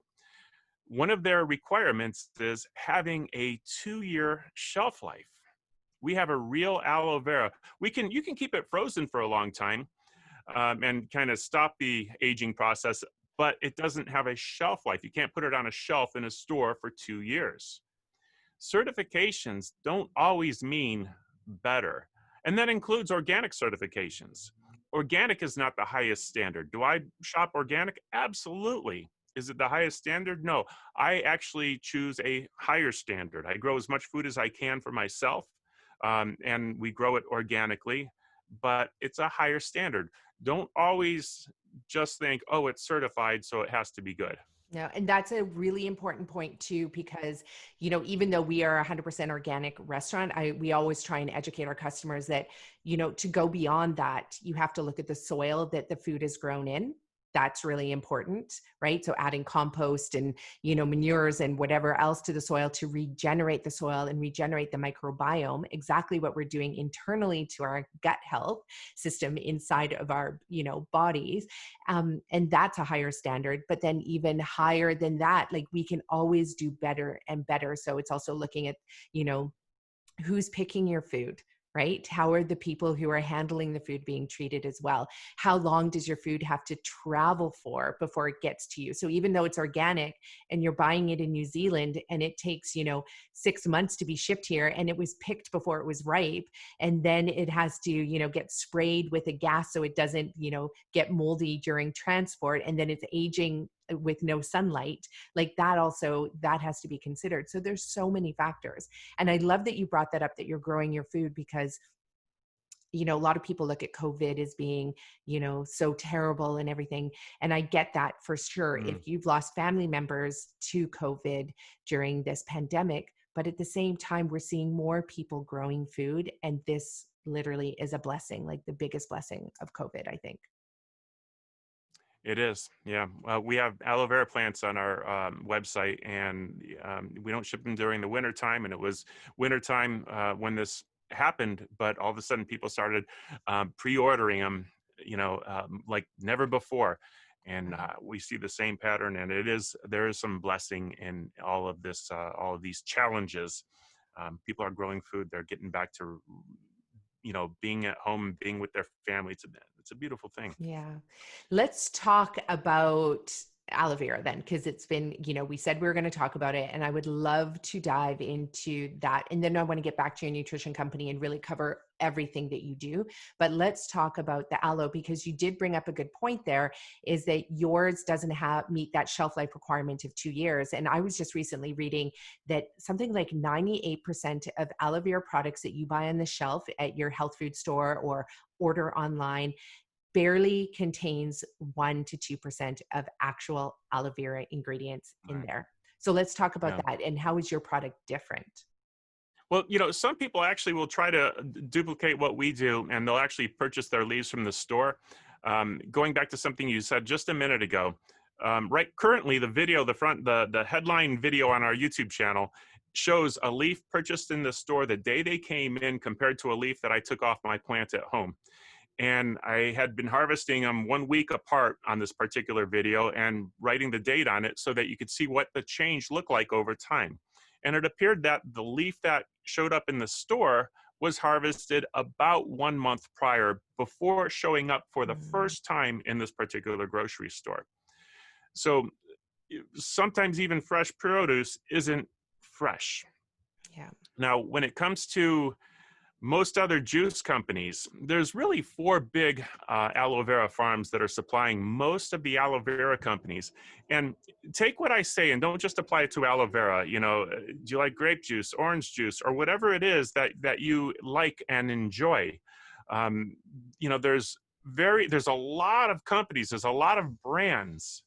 One of their requirements is having a 2-year shelf life. We have a real aloe vera. You can keep it frozen for a long time and kind of stop the aging process, but it doesn't have a shelf life. You can't put it on a shelf in a store for 2 years. Certifications don't always mean better, and that includes organic certifications. Organic is not the highest standard. Do I shop organic? Absolutely. Is it the highest standard? No. I actually choose a higher standard. I grow as much food as I can for myself, and we grow it organically, but it's a higher standard. Don't always just think, oh, it's certified, so it has to be good. No, and that's a really important point too, because, even though we are a 100% organic restaurant, we always try and educate our customers that, to go beyond that, you have to look at the soil that the food is grown in. That's really important, right? So adding compost and, manures and whatever else to the soil to regenerate the soil and regenerate the microbiome, exactly what we're doing internally to our gut health system inside of our, bodies. And that's a higher standard, but then even higher than that, like, we can always do better and better. So it's also looking at, who's picking your food, right? How are the people who are handling the food being treated as well? How long does your food have to travel for before it gets to you? So even though it's organic and you're buying it in New Zealand and it takes, 6 months to be shipped here, and it was picked before it was ripe, and then it has to, get sprayed with a gas so it doesn't, get moldy during transport, and then it's aging with no sunlight, like that has to be considered. So there's so many factors. And I love that you brought that up, that you're growing your food, because a lot of people look at COVID as being, so terrible and everything. And I get that for sure. If you've lost family members to COVID during this pandemic, but at the same time, we're seeing more people growing food. And this literally is a blessing, like the biggest blessing of COVID, I think. It is, yeah. We have aloe vera plants on our website, and we don't ship them during the winter time. And it was winter time when this happened, but all of a sudden people started pre-ordering them, like never before. And we see the same pattern, and there is some blessing in all of this, all of these challenges. People are growing food; they're getting back to being at home, being with their family. It's a beautiful thing. Yeah. Let's talk about aloe vera then, because it's been, we said we were going to talk about it, and I would love to dive into that. And then I want to get back to your nutrition company and really cover everything that you do. But let's talk about the aloe, because you did bring up a good point there, is that yours doesn't meet that shelf life requirement of 2 years. And I was just recently reading that something like 98% of aloe vera products that you buy on the shelf at your health food store or order online barely contains 1% to 2% of actual aloe vera ingredients in Right. there. So let's talk about Yeah. that. And how is your product different? Well, some people actually will try to duplicate what we do, and they'll actually purchase their leaves from the store. Going back to something you said just a minute ago, right? Currently, the headline video on our YouTube channel shows a leaf purchased in the store the day they came in compared to a leaf that I took off my plant at home. And I had been harvesting them 1 week apart on this particular video and writing the date on it so that you could see what the change looked like over time. And it appeared that the leaf that showed up in the store was harvested about 1 month prior, before showing up for the first time in this particular grocery store. So sometimes even fresh produce isn't fresh. Yeah. Now, when it comes to most other juice companies, there's really four big aloe vera farms that are supplying most of the aloe vera companies. And take what I say and don't just apply it to aloe vera. Do you like grape juice, orange juice, or whatever it is that you like and enjoy? Um, there's a lot of companies, there's a lot of brands,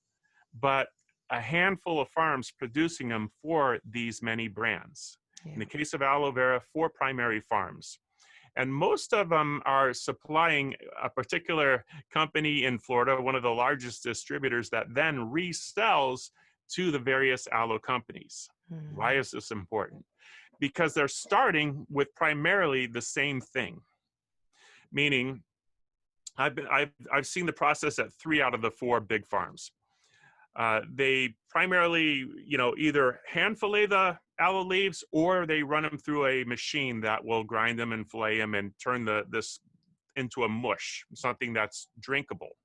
but a handful of farms producing them for these many brands. Yeah. In the case of aloe vera, four primary farms. And most of them are supplying a particular company in Florida, one of the largest distributors that then resells to the various aloe companies. Why is this important? Because they're starting with primarily the same thing. Meaning, I've seen the process at 3 out of the 4 big farms. They primarily, either hand fillet the aloe leaves or they run them through a machine that will grind them and fillet them and turn this into a mush, something that's drinkable.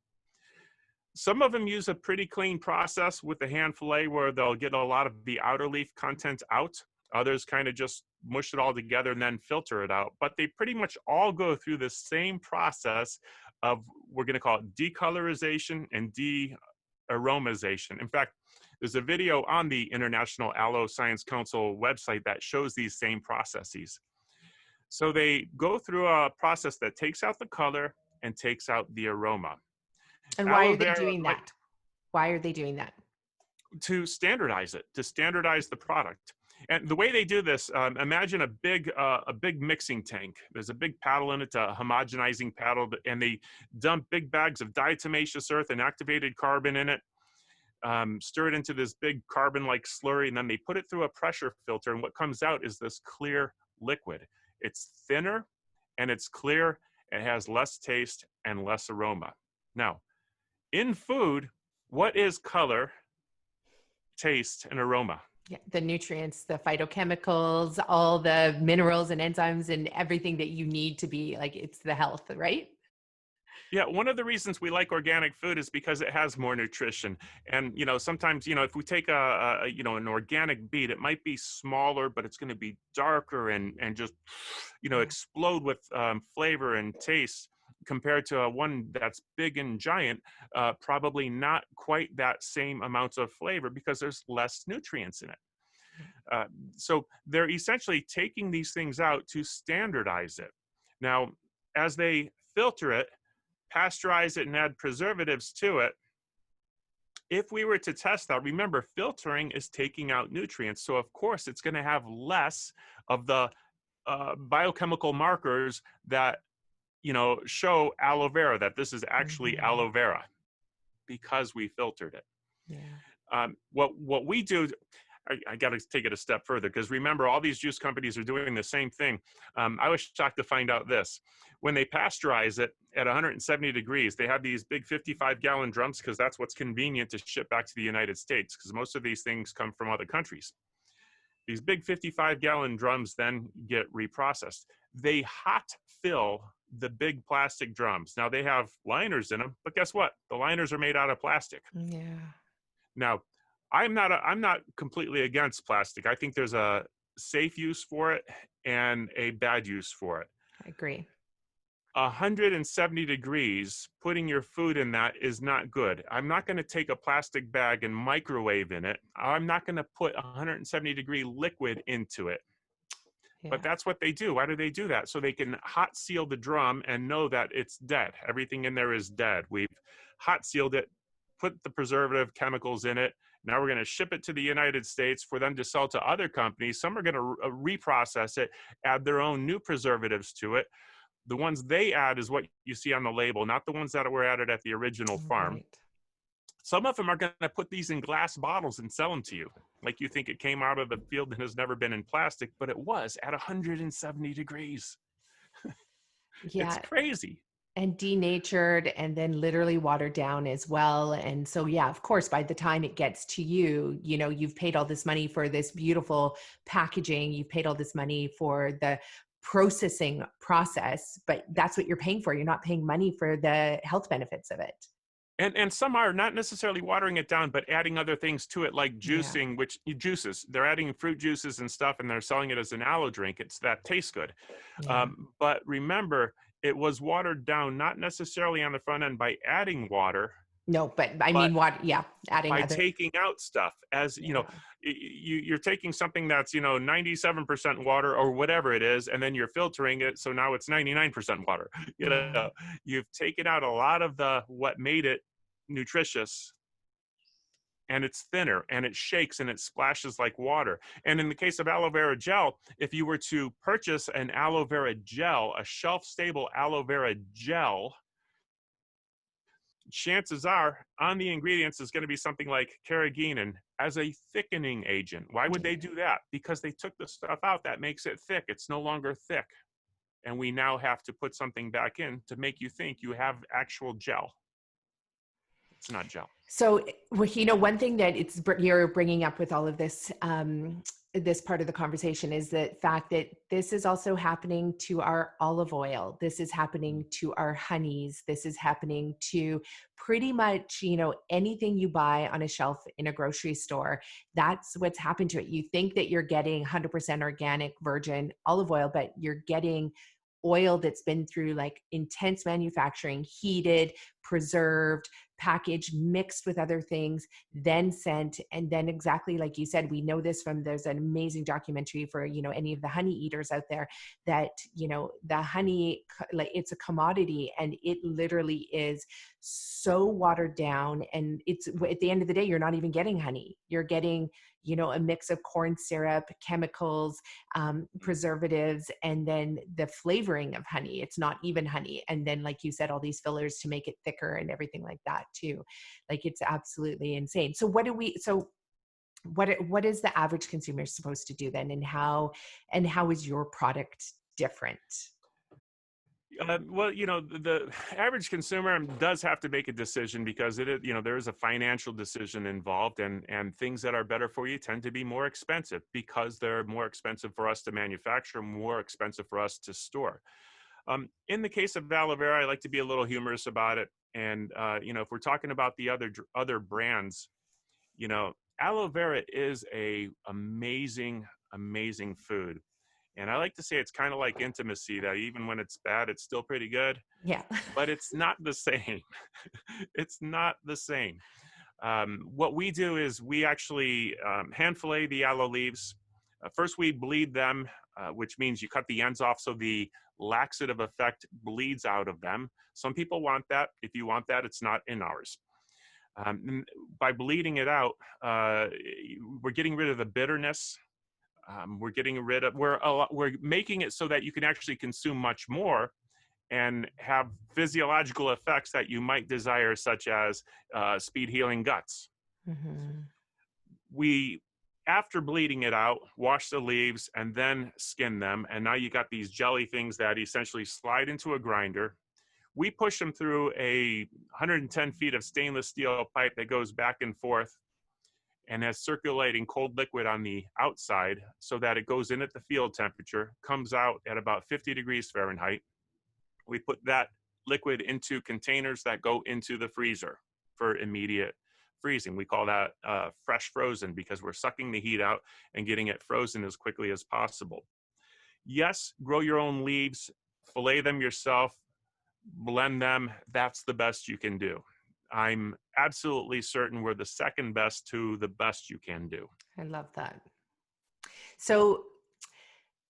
Some of them use a pretty clean process with the hand fillet where they'll get a lot of the outer leaf content out. Others kind of just mush it all together and then filter it out. But they pretty much all go through the same process of, we're going to call it decolorization and de-aromization. In fact, there's a video on the International Aloe Science Council website that shows these same processes. So they go through a process that takes out the color and takes out the aroma. And why are they doing that? Why are they doing that? To standardize it, to standardize the product. And the way they do this, imagine a big mixing tank. There's a big paddle in it, a homogenizing paddle, and they dump big bags of diatomaceous earth and activated carbon in it, stir it into this big carbon-like slurry, and then they put it through a pressure filter, and what comes out is this clear liquid. It's thinner, and it's clear, it has less taste and less aroma. Now, in food, what is color, taste, and aroma? Yeah, the nutrients, the phytochemicals, all the minerals and enzymes and everything that you need to be like, it's the health, right? Yeah, one of the reasons we like organic food is because it has more nutrition. And, sometimes, if we take an organic beet, it might be smaller, but it's going to be darker and just, explode with flavor and taste compared to one that's big and giant, probably not quite that same amount of flavor because there's less nutrients in it. So they're essentially taking these things out to standardize it. Now, as they filter it, pasteurize it, and add preservatives to it, if we were to test that, remember, filtering is taking out nutrients. So of course, it's going to have less of the biochemical markers that show aloe vera, that this is actually aloe vera, because we filtered it. Yeah. What we do, I got to take it a step further, because remember, all these juice companies are doing the same thing. I was shocked to find out this. When they pasteurize it at 170 degrees, they have these big 55-gallon drums, because that's what's convenient to ship back to the United States, because most of these things come from other countries. These big 55-gallon drums then get reprocessed. They hot fill the big plastic drums. Now, they have liners in them, but guess what? The liners are made out of plastic. Yeah. Now, I'm not completely against plastic. I think there's a safe use for it and a bad use for it. I agree. 170 degrees, putting your food in that is not good. I'm not going to take a plastic bag and microwave in it. I'm not going to put 170-degree liquid into it. Yeah. But that's what they do. Why do they do that? So they can hot seal the drum and know that it's dead. Everything in there is dead. We've hot sealed it, put the preservative chemicals in it. Now we're going to ship it to the United States for them to sell to other companies. Some are going to reprocess it, add their own new preservatives to it. The ones they add is what you see on the label, not the ones that were added at the original farm. Right. Some of them are going to put these in glass bottles and sell them to you. Like you think it came out of the field and has never been in plastic, but it was at 170 degrees. Yeah. It's crazy. And denatured and then literally watered down as well. And so, yeah, of course, by the time it gets to you, you've paid all this money for this beautiful packaging. You've paid all this money for the processing process, but that's what you're paying for. You're not paying money for the health benefits of it. And some are not necessarily watering it down, but adding other things to it, like Yeah. juicing, which juices, they're adding fruit juices and stuff, and they're selling it as an aloe drink. It's that tastes good. Yeah. But remember, it was watered down, not necessarily on the front end by adding water, No, but I but mean, what? Yeah, adding by other. taking out stuff. As you know, Yeah. you're taking something that's 97% water or whatever it is, and then you're filtering it, so now it's 99% water. Yeah. You've taken out a lot of the what made it nutritious, and it's thinner and it shakes and it splashes like water. And in the case of aloe vera gel, if you were to purchase an aloe vera gel, a shelf stable aloe vera gel, chances are on the ingredients is going to be something like carrageenan as a thickening agent. Why would they do that? Because they took the stuff out that makes it thick. It's no longer thick. And we now have to put something back in to make you think you have actual gel. It's not gel. So, one thing that you're bringing up with all of this, this part of the conversation is the fact that this is also happening to our olive oil. This is happening to our honeys. This is happening to pretty much, anything you buy on a shelf in a grocery store. That's what's happened to it. You think that you're getting 100% organic virgin olive oil, but you're getting oil that's been through like intense manufacturing, heated, preserved, packaged, mixed with other things, then sent. And then exactly like you said, we know this from, there's an amazing documentary for, any of the honey eaters out there that, the honey, like it's a commodity and it literally is so watered down. And it's, at the end of the day, you're not even getting honey. You're getting, a mix of corn syrup, chemicals, preservatives, and then the flavoring of honey. It's not even honey. And then, like you said, all these fillers to make it thicker and everything like that too. Like it's absolutely insane. So what is the average consumer supposed to do then? And how is your product different? Well, the average consumer does have to make a decision because it is, there is a financial decision involved, and things that are better for you tend to be more expensive because they're more expensive for us to manufacture, more expensive for us to store. In the case of aloe vera, I like to be a little humorous about it. And, if we're talking about the other brands, aloe vera is a amazing, amazing food. And I like to say it's kind of like intimacy, that even when it's bad, it's still pretty good. Yeah. But it's not the same. It's not the same. What we do is we actually hand fillet the aloe leaves. First, we bleed them, which means you cut the ends off so the laxative effect bleeds out of them. Some people want that. If you want that, it's not in ours. By bleeding it out, we're getting rid of the bitterness. We're making it so that you can actually consume much more and have physiological effects that you might desire, such as speed healing guts. Mm-hmm. We, after bleeding it out, wash the leaves and then skin them. And now you got these jelly things that essentially slide into a grinder. We push them through a 110 feet of stainless steel pipe that goes back and forth and has circulating cold liquid on the outside so that it goes in at the field temperature, comes out at about 50 degrees Fahrenheit. We put that liquid into containers that go into the freezer for immediate freezing. We call that fresh frozen because we're sucking the heat out and getting it frozen as quickly as possible. Yes, grow your own leaves, fillet them yourself, blend them. That's the best you can do. I'm absolutely certain we're the second best to the best you can do. I love that. So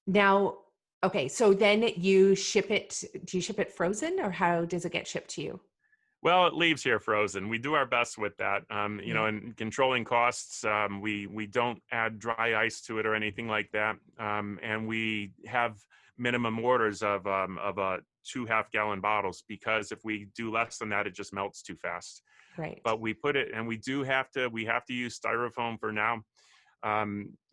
now, okay, so then you ship it, do you ship it frozen or how does it get shipped to you? Well, it leaves here frozen. We do our best with that. In controlling costs, we don't add dry ice to it or anything like that. And we have minimum orders of 2 half-gallon bottles, because if we do less than that, it just melts too fast. Right. But we put it, and we have to use styrofoam for now.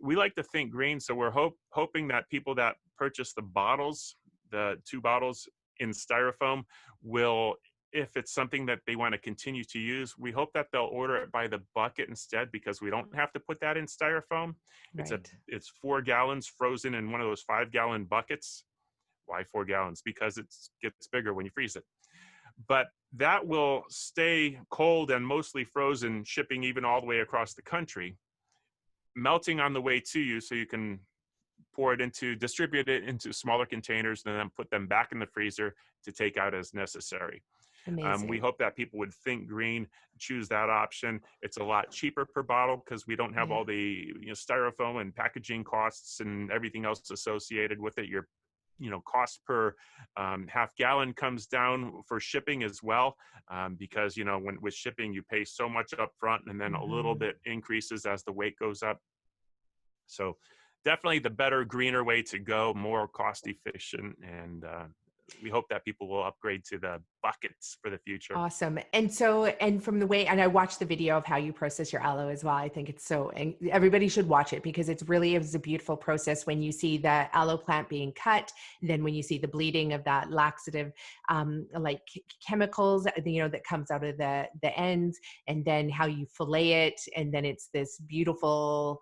We like to think green, so we're hoping that people that purchase the bottles, the 2 bottles in styrofoam, will, if it's something that they want to continue to use, we hope that they'll order it by the bucket instead, because we don't have to put that in styrofoam. Right. It's 4 gallons frozen in one of those 5-gallon buckets. Why 4 gallons? Because it gets bigger when you freeze it. But that will stay cold and mostly frozen, shipping even all the way across the country, melting on the way to you so you can distribute it into smaller containers and then put them back in the freezer to take out as necessary. We Amazing. hope that people would think green, choose that option. It's a lot cheaper per bottle because we don't have Yeah. all the styrofoam and packaging costs and everything else associated with it. Your cost per half gallon comes down for shipping as well, because when with shipping you pay so much up front and then a little Mhm. bit increases as the weight goes up. So definitely the better, greener way to go, more cost efficient, and we hope that people will upgrade to the buckets for the future. Awesome. And from the way, and I watched the video of how you process your aloe as well. I think it's and everybody should watch it because is a beautiful process when you see the aloe plant being cut, and then when you see the bleeding of that laxative, chemicals, that comes out of the ends, and then how you fillet it. And then it's this beautiful,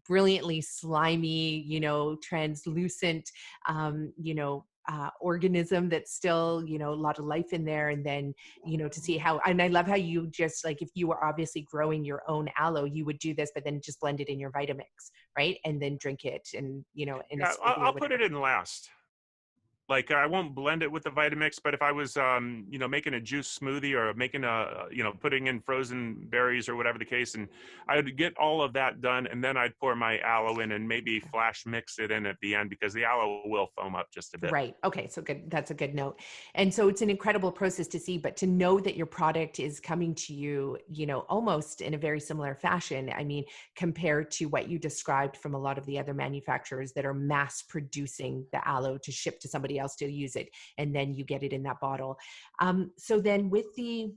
brilliantly slimy, translucent, organism that's still, a lot of life in there. And then, to see how, and I love how you just like, if you were obviously growing your own aloe, you would do this, but then just blend it in your Vitamix, right? And then drink it and, in a Yeah, I'll, smoothie or I'll put whatever. it in last. Like I won't blend it with the Vitamix, but if I was, making a juice smoothie or making putting in frozen berries or whatever the case, and I would get all of that done, and then I'd pour my aloe in and maybe flash mix it in at the end because the aloe will foam up just a bit. Right. Okay. So good. That's a good note. And so it's an incredible process to see, but to know that your product is coming to you, almost in a very similar fashion. I mean, compared to what you described from a lot of the other manufacturers that are mass producing the aloe to ship to somebody else to use it. And then you get it in that bottle. So then with the,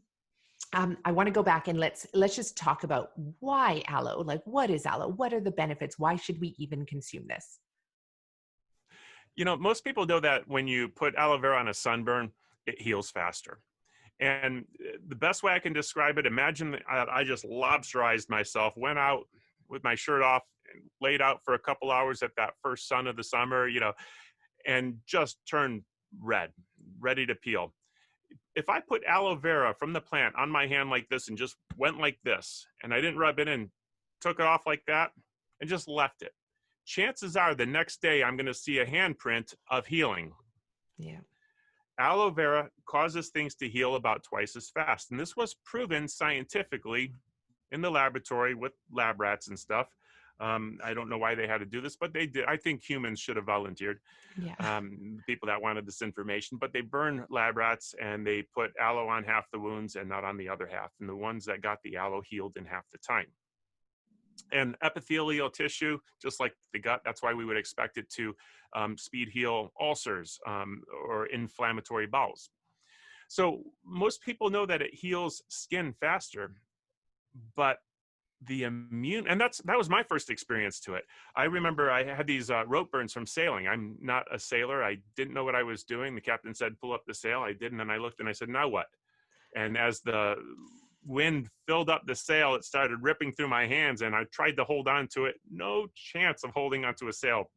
I want to go back and let's just talk about why aloe. Like, what is aloe? What are the benefits? Why should we even consume this? Most people know that when you put aloe vera on a sunburn, it heals faster. And the best way I can describe it, imagine that I just lobsterized myself, went out with my shirt off, and laid out for a couple hours at that first sun of the summer, and just turned red, ready to peel. If I put aloe vera from the plant on my hand like this and just went like this, and I didn't rub it in, took it off like that, and just left it, chances are the next day I'm going to see a handprint of healing. Yeah. Aloe vera causes things to heal about twice as fast. And this was proven scientifically in the laboratory with lab rats and stuff. I don't know why they had to do this, but they did. I think humans should have volunteered, Yeah. people that wanted this information. But they burned lab rats and they put aloe on half the wounds and not on the other half. And the ones that got the aloe healed in half the time. And epithelial tissue, just like the gut, that's why we would expect it to speed heal ulcers or inflammatory bowels. So most people know that it heals skin faster, but the immune, and that was my first experience to it. I remember I had these rope burns from sailing. I'm not a sailor. I didn't know what I was doing. The captain said, pull up the sail. I did, and then I looked and I said, now what? And as the wind filled up the sail, it started ripping through my hands, and I tried to hold on to it. No chance of holding onto a sail.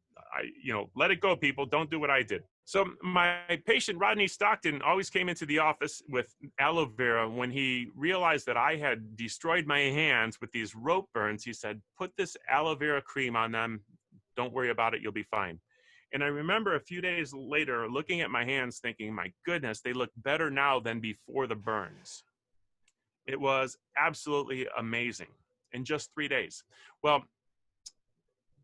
Let it go, people. Don't do what I did. So my patient, Rodney Stockton, always came into the office with aloe vera. When he realized that I had destroyed my hands with these rope burns, he said, put this aloe vera cream on them. Don't worry about it. You'll be fine. And I remember a few days later looking at my hands thinking, my goodness, they look better now than before the burns. It was absolutely amazing in just 3 days. Well,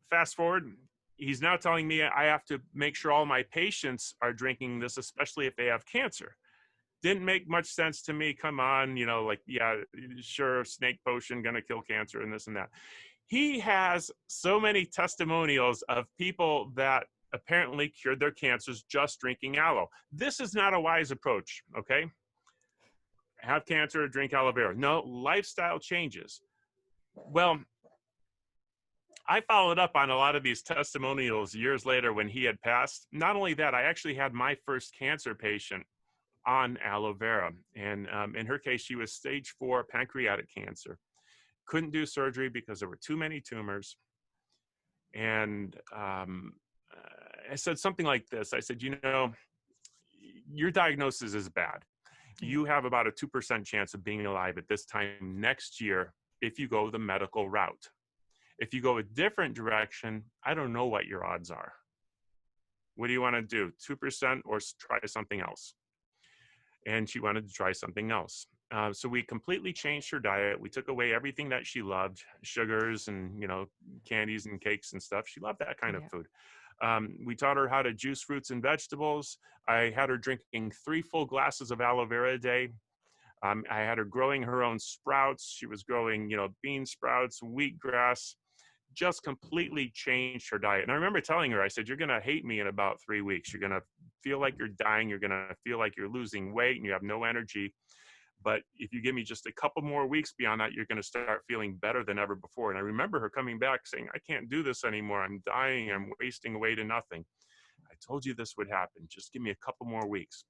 fast forward, he's now telling me I have to make sure all my patients are drinking this, especially if they have cancer. Didn't make much sense to me. Come on, yeah, sure, snake potion gonna kill cancer and this and that. He has so many testimonials of people that apparently cured their cancers just drinking aloe. This is not a wise approach, okay? Have cancer, drink aloe vera. No, lifestyle changes. Well, I followed up on a lot of these testimonials years later when he had passed. Not only that, I actually had my first cancer patient on aloe vera. And in her case, she was stage 4 pancreatic cancer. Couldn't do surgery because there were too many tumors. And I said something like this. I said, your diagnosis is bad. You have about a 2% chance of being alive at this time next year if you go the medical route. If you go a different direction, I don't know what your odds are. What do you want to do? 2% or try something else? And she wanted to try something else. So we completely changed her diet. We took away everything that she loved, sugars and, candies and cakes and stuff. She loved that kind of food. We taught her how to juice fruits and vegetables. I had her drinking 3 full glasses of aloe vera a day. I had her growing her own sprouts. She was growing, bean sprouts, wheatgrass, just completely changed her diet. And I remember telling her, I said, you're going to hate me in about 3 weeks. You're going to feel like you're dying. You're going to feel like you're losing weight and you have no energy. But if you give me just a couple more weeks beyond that, you're going to start feeling better than ever before. And I remember her coming back saying, I can't do this anymore. I'm dying. I'm wasting away to nothing. I told you this would happen. Just give me a couple more weeks.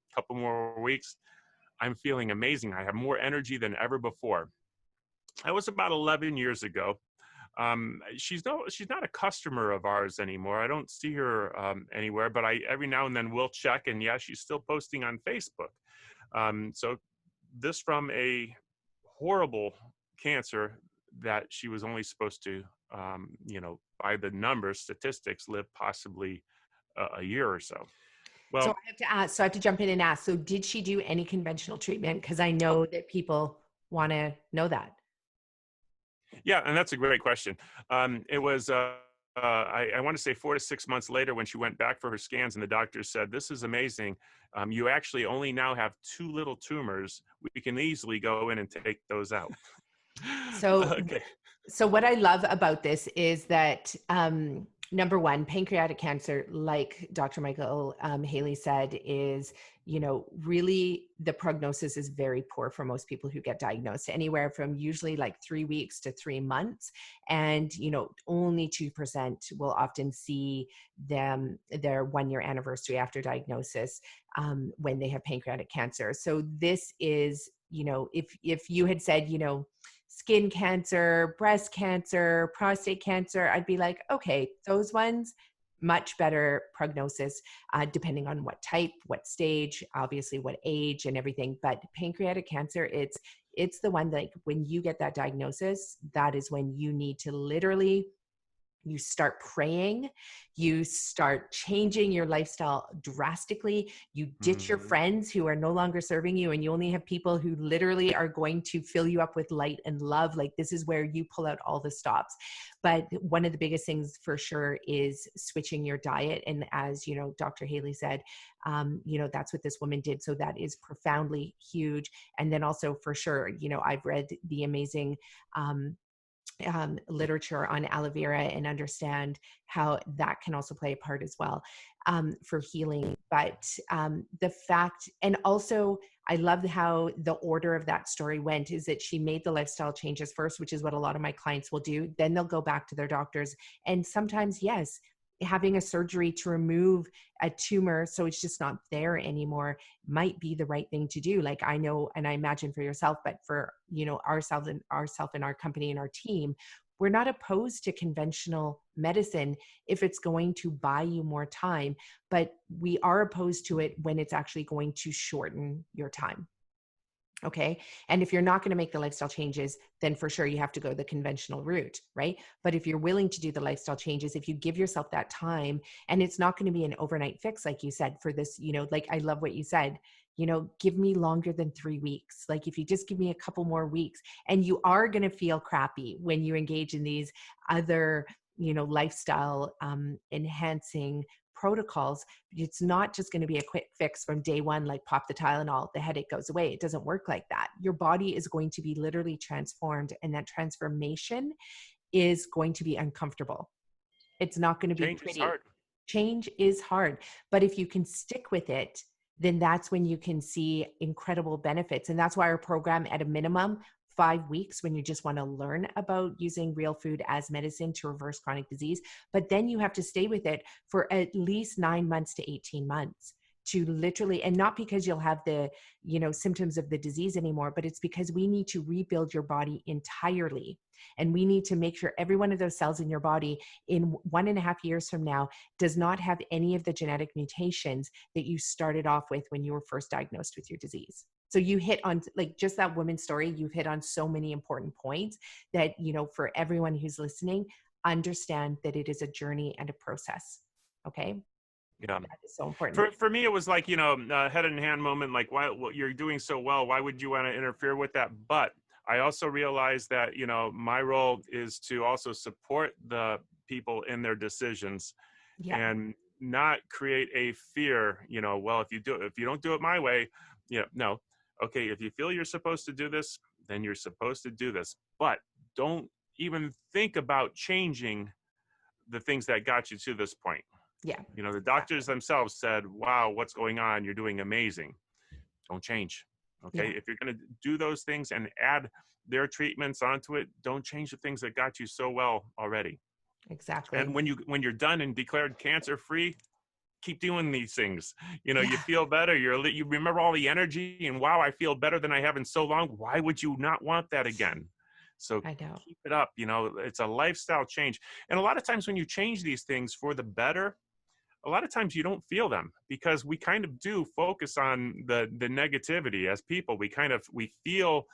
I'm feeling amazing. I have more energy than ever before. That was about 11 years ago. She's not a customer of ours anymore. I don't see her anywhere, but every now and then will check. And yeah, she's still posting on Facebook. So this from a horrible cancer that she was only supposed to, by the numbers, statistics, live possibly a year or so. Well, so I have to jump in and ask, so did she do any conventional treatment? Because I know that people want to know that. Yeah, and that's a great question. It was, I want to say 4 to 6 months later when she went back for her scans and the doctor said, this is amazing. You actually only now have 2 little tumors. We can easily go in and take those out. So, okay. So what I love about this is that, number one, pancreatic cancer, like Dr. Michael Haley said, is, really the prognosis is very poor for most people who get diagnosed, anywhere from usually like 3 weeks to 3 months. And, only 2% will often see their 1-year anniversary after diagnosis when they have pancreatic cancer. So this is, if you had said, skin cancer, breast cancer, prostate cancer, I'd be like, okay, those ones, much better prognosis, depending on what type, what stage, obviously what age and everything. But pancreatic cancer, it's the one that when you get that diagnosis, that is when you need to literally, you start praying, you start changing your lifestyle drastically, you ditch your friends who are no longer serving you, and you only have people who literally are going to fill you up with light and love. Like, this is where you pull out all the stops. But one of the biggest things for sure is switching your diet. And as Dr. Haley said, that's what this woman did. So that is profoundly huge. And then also for sure, I've read the amazing literature on aloe vera and understand how that can also play a part as well for healing. But the fact, and also I love how the order of that story went, is that she made the lifestyle changes first, which is what a lot of my clients will do. Then they'll go back to their doctors. And sometimes, yes, having a surgery to remove a tumor so it's just not there anymore might be the right thing to do. Like, I know, and I imagine for yourself, but for ourselves and our company and our team, we're not opposed to conventional medicine if it's going to buy you more time, but we are opposed to it when it's actually going to shorten your time. Okay. And if you're not going to make the lifestyle changes, then for sure you have to go the conventional route, right? But if you're willing to do the lifestyle changes, if you give yourself that time, and it's not going to be an overnight fix, like you said, for this, like, I love what you said, give me longer than 3 weeks. Like, if you just give me a couple more weeks, and you are going to feel crappy when you engage in these other, lifestyle enhancing protocols. It's not just going to be a quick fix from day one, like pop the Tylenol, the headache goes away. It doesn't work like that. Your body is going to be literally transformed, and that transformation is going to be uncomfortable. It's not going to be pretty. Change is hard. But if you can stick with it, then that's when you can see incredible benefits. And that's why our program, at a minimum, 5 weeks, when you just want to learn about using real food as medicine to reverse chronic disease. But then you have to stay with it for at least 9 months to 18 months to literally, and not because you'll have the, symptoms of the disease anymore, but it's because we need to rebuild your body entirely. And we need to make sure every one of those cells in your body in 1.5 years from now does not have any of the genetic mutations that you started off with when you were first diagnosed with your disease. So you hit on, like, just that woman's story, you've hit on so many important points that, for everyone who's listening, understand that it is a journey and a process. Okay. Yeah. That is so important. For me, it was like, head in hand moment, like, why, well, you're doing so well. Why would you want to interfere with that? But I also realized that, my role is to also support the people in their decisions Yeah. and not create a fear, well, if you don't do it my way, no. Okay, if you feel you're supposed to do this, then you're supposed to do this. But don't even think about changing the things that got you to this point. Yeah. The doctors themselves said, wow, what's going on? You're doing amazing. Don't change. Okay. Yeah. If you're going to do those things and add their treatments onto it, don't change the things that got you so well already. Exactly. And when you're done and declared cancer free, keep doing these things. Yeah. You feel better. You remember all the energy and wow, I feel better than I have in so long. Why would you not want that again? So I know. keep it up. It's a lifestyle change. And a lot of times when you change these things for the better, a lot of times you don't feel them because we kind of do focus on the negativity as people. We feel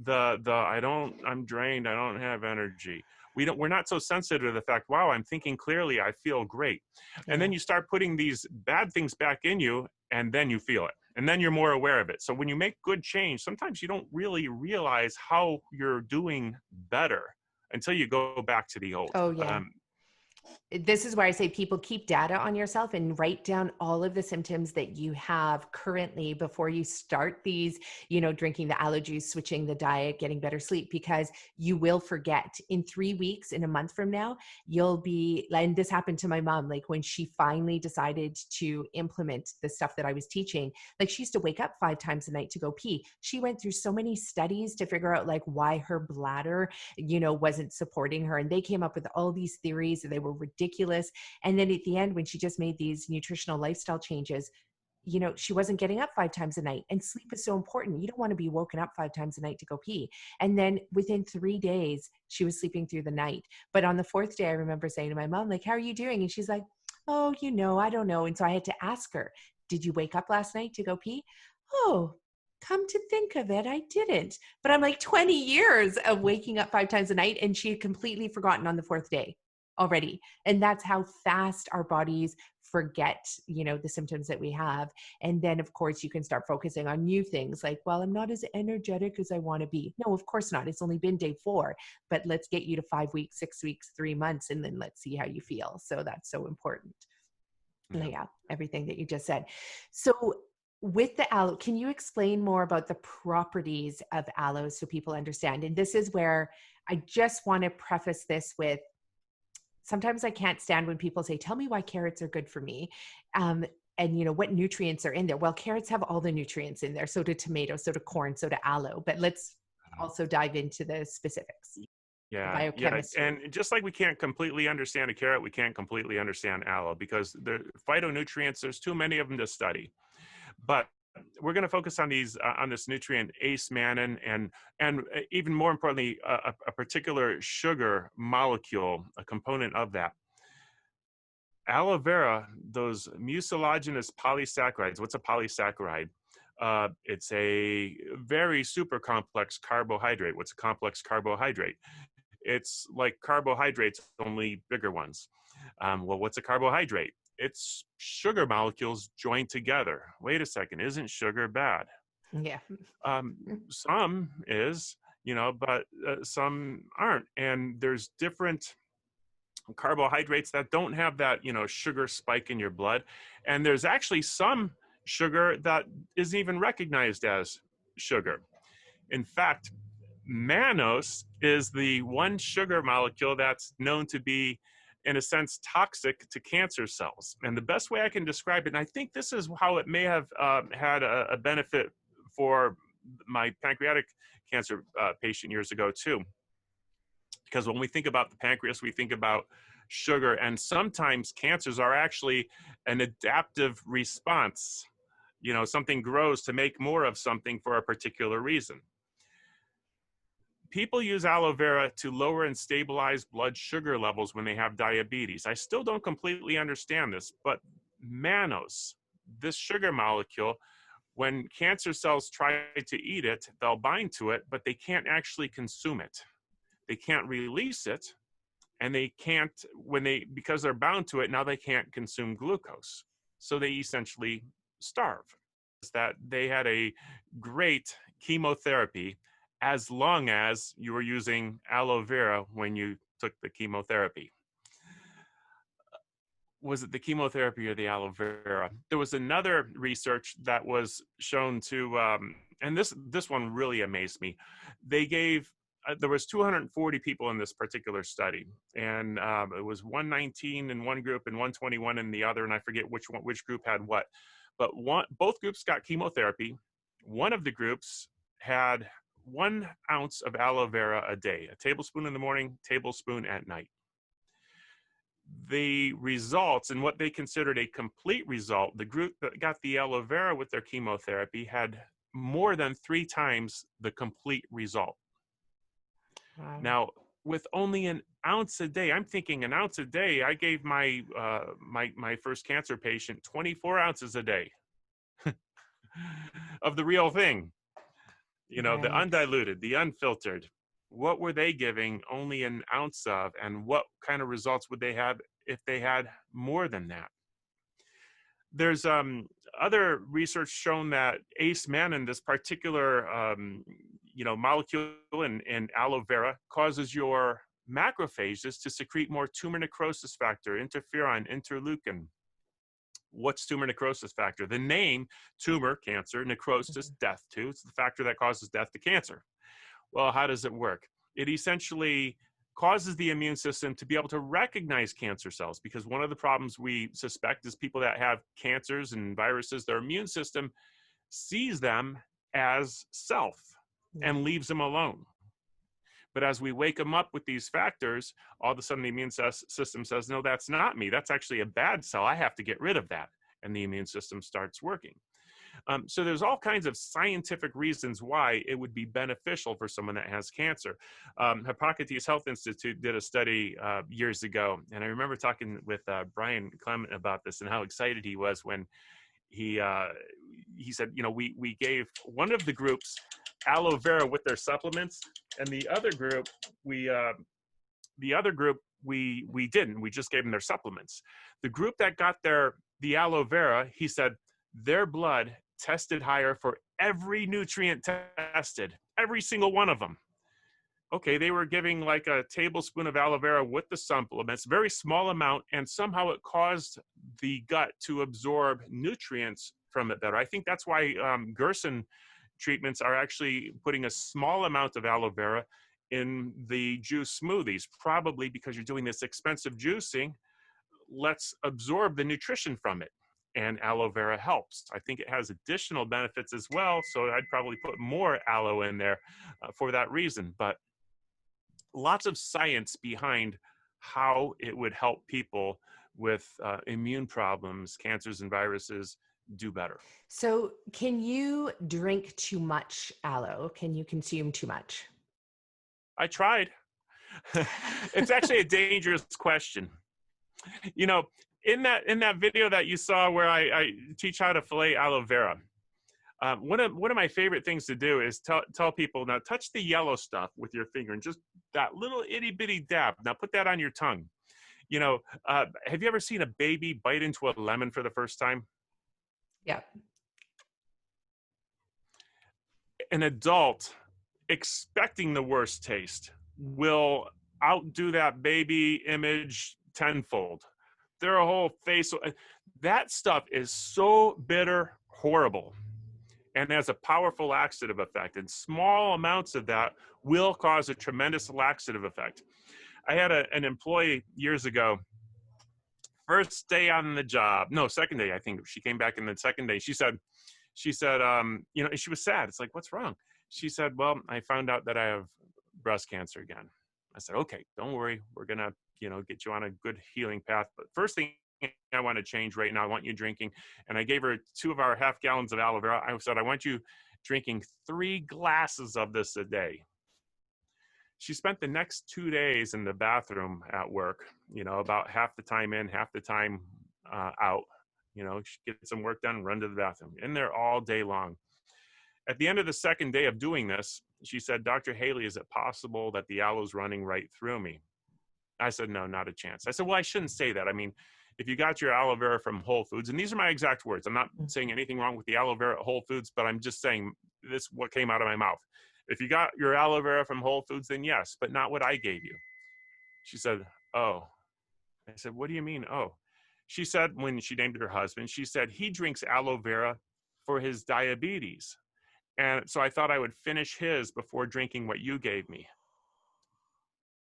I'm drained. I don't have energy. We're not so sensitive to the fact, wow, I'm thinking clearly. I feel great. And then you start putting these bad things back in you and then you feel it. And then you're more aware of it. So when you make good change, sometimes you don't really realize how you're doing better until you go back to the old. Oh, yeah. This is where I say people keep data on yourself and write down all of the symptoms that you have currently before you start these, drinking the aloe juice, switching the diet, getting better sleep, because you will forget in 3 weeks, in a month from now, you'll be, and this happened to my mom, like when she finally decided to implement the stuff that I was teaching, like she used to wake up 5 times a night to go pee. She went through so many studies to figure out like why her bladder, wasn't supporting her. And they came up with all these theories and they were ridiculous. And then at the end, when she just made these nutritional lifestyle changes, she wasn't getting up 5 times a night. And sleep is so important. You don't want to be woken up 5 times a night to go pee. And then within 3 days, she was sleeping through the night. But on the 4th day, I remember saying to my mom, like, how are you doing? And she's like, oh, I don't know. And so I had to ask her, did you wake up last night to go pee? Oh, come to think of it, I didn't. But I'm like 20 years of waking up 5 times a night, and she had completely forgotten on the 4th day already. And that's how fast our bodies forget, the symptoms that we have. And then of course you can start focusing on new things like, well, I'm not as energetic as I want to be. No, of course not. It's only been day 4, but let's get you to 5 weeks, 6 weeks, 3 months, and then let's see how you feel. So that's so important. Yeah, everything that you just said. So with the aloe, can you explain more about the properties of aloe so people understand? And this is where I just want to preface this with, sometimes I can't stand when people say, tell me why carrots are good for me. And what nutrients are in there. Well, carrots have all the nutrients in there. So do tomatoes, so do corn, so do aloe. But let's also dive into the specifics. Yeah, Biochemistry. and just like we can't completely understand a carrot, we can't completely understand aloe because the phytonutrients, there's too many of them to study. But we're going to focus on these on this nutrient ace-mannan and even more importantly, a particular sugar molecule, a component of that. Aloe vera, those mucilaginous polysaccharides. What's a polysaccharide? It's a very super complex carbohydrate. What's a complex carbohydrate? It's like carbohydrates, only bigger ones. Well, what's a carbohydrate? It's sugar molecules joined together. Wait a second, isn't sugar bad? Yeah. Some is, but some aren't. And there's different carbohydrates that don't have that, sugar spike in your blood. And there's actually some sugar that isn't even recognized as sugar. In fact, mannose is the one sugar molecule that's known to be, in a sense, toxic to cancer cells. And the best way I can describe it, and I think this is how it may have had a benefit for my pancreatic cancer patient years ago too. Because when we think about the pancreas, we think about sugar, and sometimes cancers are actually an adaptive response. Something grows to make more of something for a particular reason. People use aloe vera to lower and stabilize blood sugar levels when they have diabetes. I still don't completely understand this, but mannose, this sugar molecule, When cancer cells try to eat it, they'll bind to it, but they can't actually consume it. They can't release it, and they can't, because they're bound to it, now they can't consume glucose. So they essentially starve. That they had a great chemotherapy as long as you were using aloe vera when you took the chemotherapy. Was it the chemotherapy or the aloe vera? There was another research that was shown to, and this one really amazed me. They gave, there was 240 people in this particular study, and it was 119 in one group and 121 in the other, and I forget which group had what. But both groups got chemotherapy. One of the groups had 1 ounce of aloe vera a day, a tablespoon in the morning, tablespoon at night. The results and what they considered a complete result, the group that got the aloe vera with their chemotherapy had more than 3 times the complete result. Wow. Now, with only 1 ounce a day, I'm thinking 1 ounce a day, I gave my my first cancer patient 24 ounces a day of the real thing, you know, right. The undiluted, the unfiltered. What were they giving only 1 ounce of, and what kind of results would they have if they had more than that? There's other research shown that ace-mannan, this particular molecule in aloe vera, causes your macrophages to secrete more tumor necrosis factor, interferon, interleukin. What's tumor necrosis factor? The name tumor, cancer, necrosis, death too. It's the factor that causes death to cancer. Well, how does it work? It essentially causes the immune system to be able to recognize cancer cells, because one of the problems we suspect is people that have cancers and viruses, their immune system sees them as self and leaves them alone. But as we wake them up with these factors, all of a sudden the immune system says, no, that's not me. That's actually a bad cell. I have to get rid of that. And the immune system starts working. So there's all kinds of scientific reasons why it would be beneficial for someone that has cancer. Hippocrates Health Institute did a study years ago, and I remember talking with Brian Clement about this and how excited he was when he said, you know, we gave one of the groups aloe vera with their supplements, and the other group we didn't. We just gave them their supplements. The group that got the aloe vera, he said, their blood tested higher for every nutrient tested, every single one of them. Okay, they were giving like a tablespoon of aloe vera with the supplements, very small amount, and somehow it caused the gut to absorb nutrients from it better. I think that's why Gerson treatments are actually putting a small amount of aloe vera in the juice smoothies, probably because you're doing this expensive juicing. Let's absorb the nutrition from it. And aloe vera helps. I think it has additional benefits as well, so I'd probably put more aloe in there for that reason. But lots of science behind how it would help people with immune problems, cancers and viruses do better. So can you drink too much aloe? Can you consume too much? I tried. It's actually a dangerous question. You know, in that video that you saw where I teach how to fillet aloe vera, one of my favorite things to do is tell people, now touch the yellow stuff with your finger and just that little itty bitty dab. Now put that on your tongue. You know, have you ever seen a baby bite into a lemon for the first time? Yeah. An adult expecting the worst taste will outdo that baby image tenfold. Their whole face, that stuff is so bitter, horrible, and has a powerful laxative effect. And small amounts of that will cause a tremendous laxative effect. I had an employee years ago, first day on the job, no, second day, I think she came back in the second day. She said, you know, she was sad. It's like, what's wrong? She said, well, I found out that I have breast cancer again. I said, okay, don't worry. We're going to, you know, get you on a good healing path. But first thing I want to change right now, I want you drinking. And I gave her 2 of our half gallons of aloe vera. I said, I want you drinking 3 glasses of this a day. She spent the next 2 days in the bathroom at work, you know, about half the time in, half the time out, get some work done, run to the bathroom. In there all day long. At the end of the second day of doing this, she said, Dr. Haley, is it possible that the aloe's running right through me? I said, no, not a chance. I said, well, I shouldn't say that. I mean, if you got your aloe vera from Whole Foods, and these are my exact words, I'm not saying anything wrong with the aloe vera at Whole Foods, but I'm just saying this, what came out of my mouth. If you got your aloe vera from Whole Foods, then yes, but not what I gave you. She said, oh. I said, what do you mean, oh? She said, when she named her husband, she said, he drinks aloe vera for his diabetes. And so I thought I would finish his before drinking what you gave me.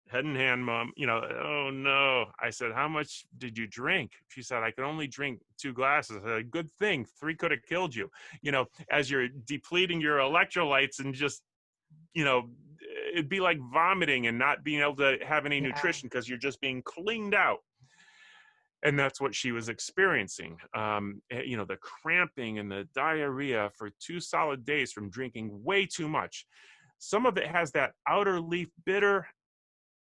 Head in hand, Mom, oh no. I said, how much did you drink? She said, I could only drink 2 glasses. I said, good thing, 3 could have killed you. As you're depleting your electrolytes and just, it'd be like vomiting and not being able to have any nutrition because you're just being cleaned out. And that's what she was experiencing. The cramping and the diarrhea for 2 solid days from drinking way too much. Some of it has that outer leaf bitter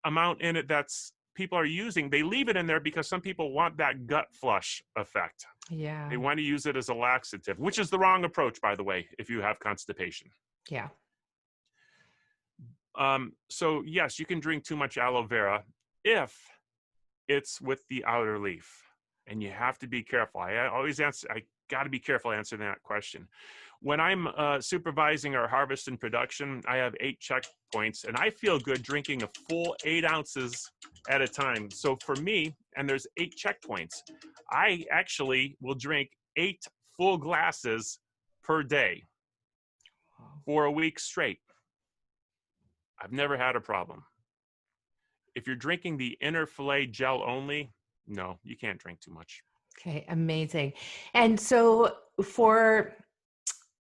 amount in it that's people are using. They leave it in there because some people want that gut flush effect. Yeah. They want to use it as a laxative, which is the wrong approach, by the way, if you have constipation. Yeah. So yes, you can drink too much aloe vera if it's with the outer leaf, and you have to be careful. I got to be careful answering that question. When I'm supervising our harvest and production, I have 8 checkpoints, and I feel good drinking a full 8 ounces at a time. So for me, and there's 8 checkpoints, I actually will drink 8 full glasses per day for a week straight. I've never had a problem. If you're drinking the inner fillet gel only, no, you can't drink too much. Okay, amazing. And so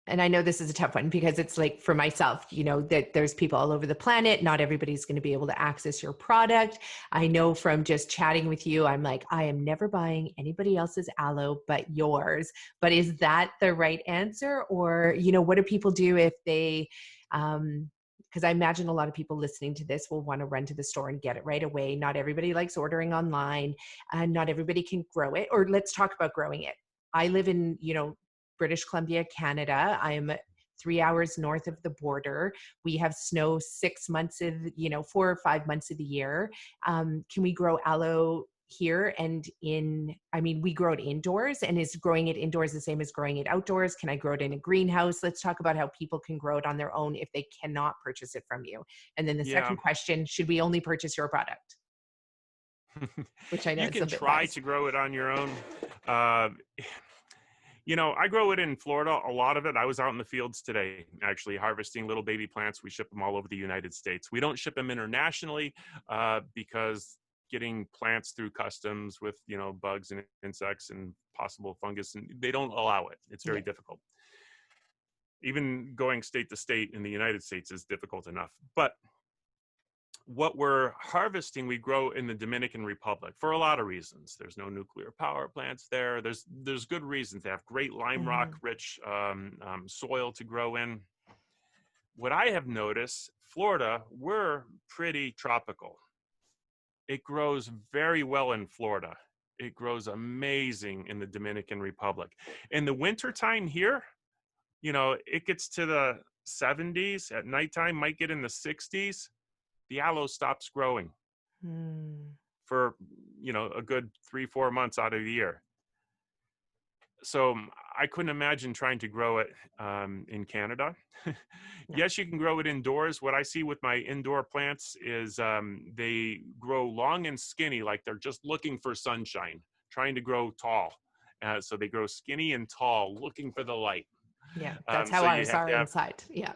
and I know this is a tough one because it's like for myself, that there's people all over the planet. Not everybody's going to be able to access your product. I know from just chatting with you, I'm like, I am never buying anybody else's aloe but yours. But is that the right answer? Or, what do people do if they, because I imagine a lot of people listening to this will want to run to the store and get it right away. Not everybody likes ordering online, and not everybody can grow it. Or let's talk about growing it. I live in, British Columbia, Canada. I'm 3 hours north of the border. We have snow 6 months of, 4 or 5 months of the year. Can we grow aloe here? And we grow it indoors, and is growing it indoors the same as growing it outdoors? Can I grow it in a greenhouse? Let's talk about how people can grow it on their own if they cannot purchase it from you. And then the second question, should we only purchase your product? Which I know you can try to grow it on your own. I grow it in Florida, a lot of it. I was out in the fields today, actually harvesting little baby plants. We ship them all over the United States. We don't ship them internationally because getting plants through customs with, bugs and insects and possible fungus, and they don't allow it. It's very difficult. Even going state to state in the United States is difficult enough. But what we're harvesting, we grow in the Dominican Republic for a lot of reasons. There's no nuclear power plants there. There's good reasons. They have great lime rock rich soil to grow in. What I have noticed, Florida, we're pretty tropical. It grows very well in Florida. It grows amazing in the Dominican Republic. In the wintertime here, it gets to the 70s at nighttime, might get in the 60s. The aloe stops growing for, a good 3-4 months out of the year. So I couldn't imagine trying to grow it in Canada. Yes, you can grow it indoors. What I see with my indoor plants is they grow long and skinny, like they're just looking for sunshine, trying to grow tall. So they grow skinny and tall, looking for the light. Yeah, that's how ours are inside. Yeah.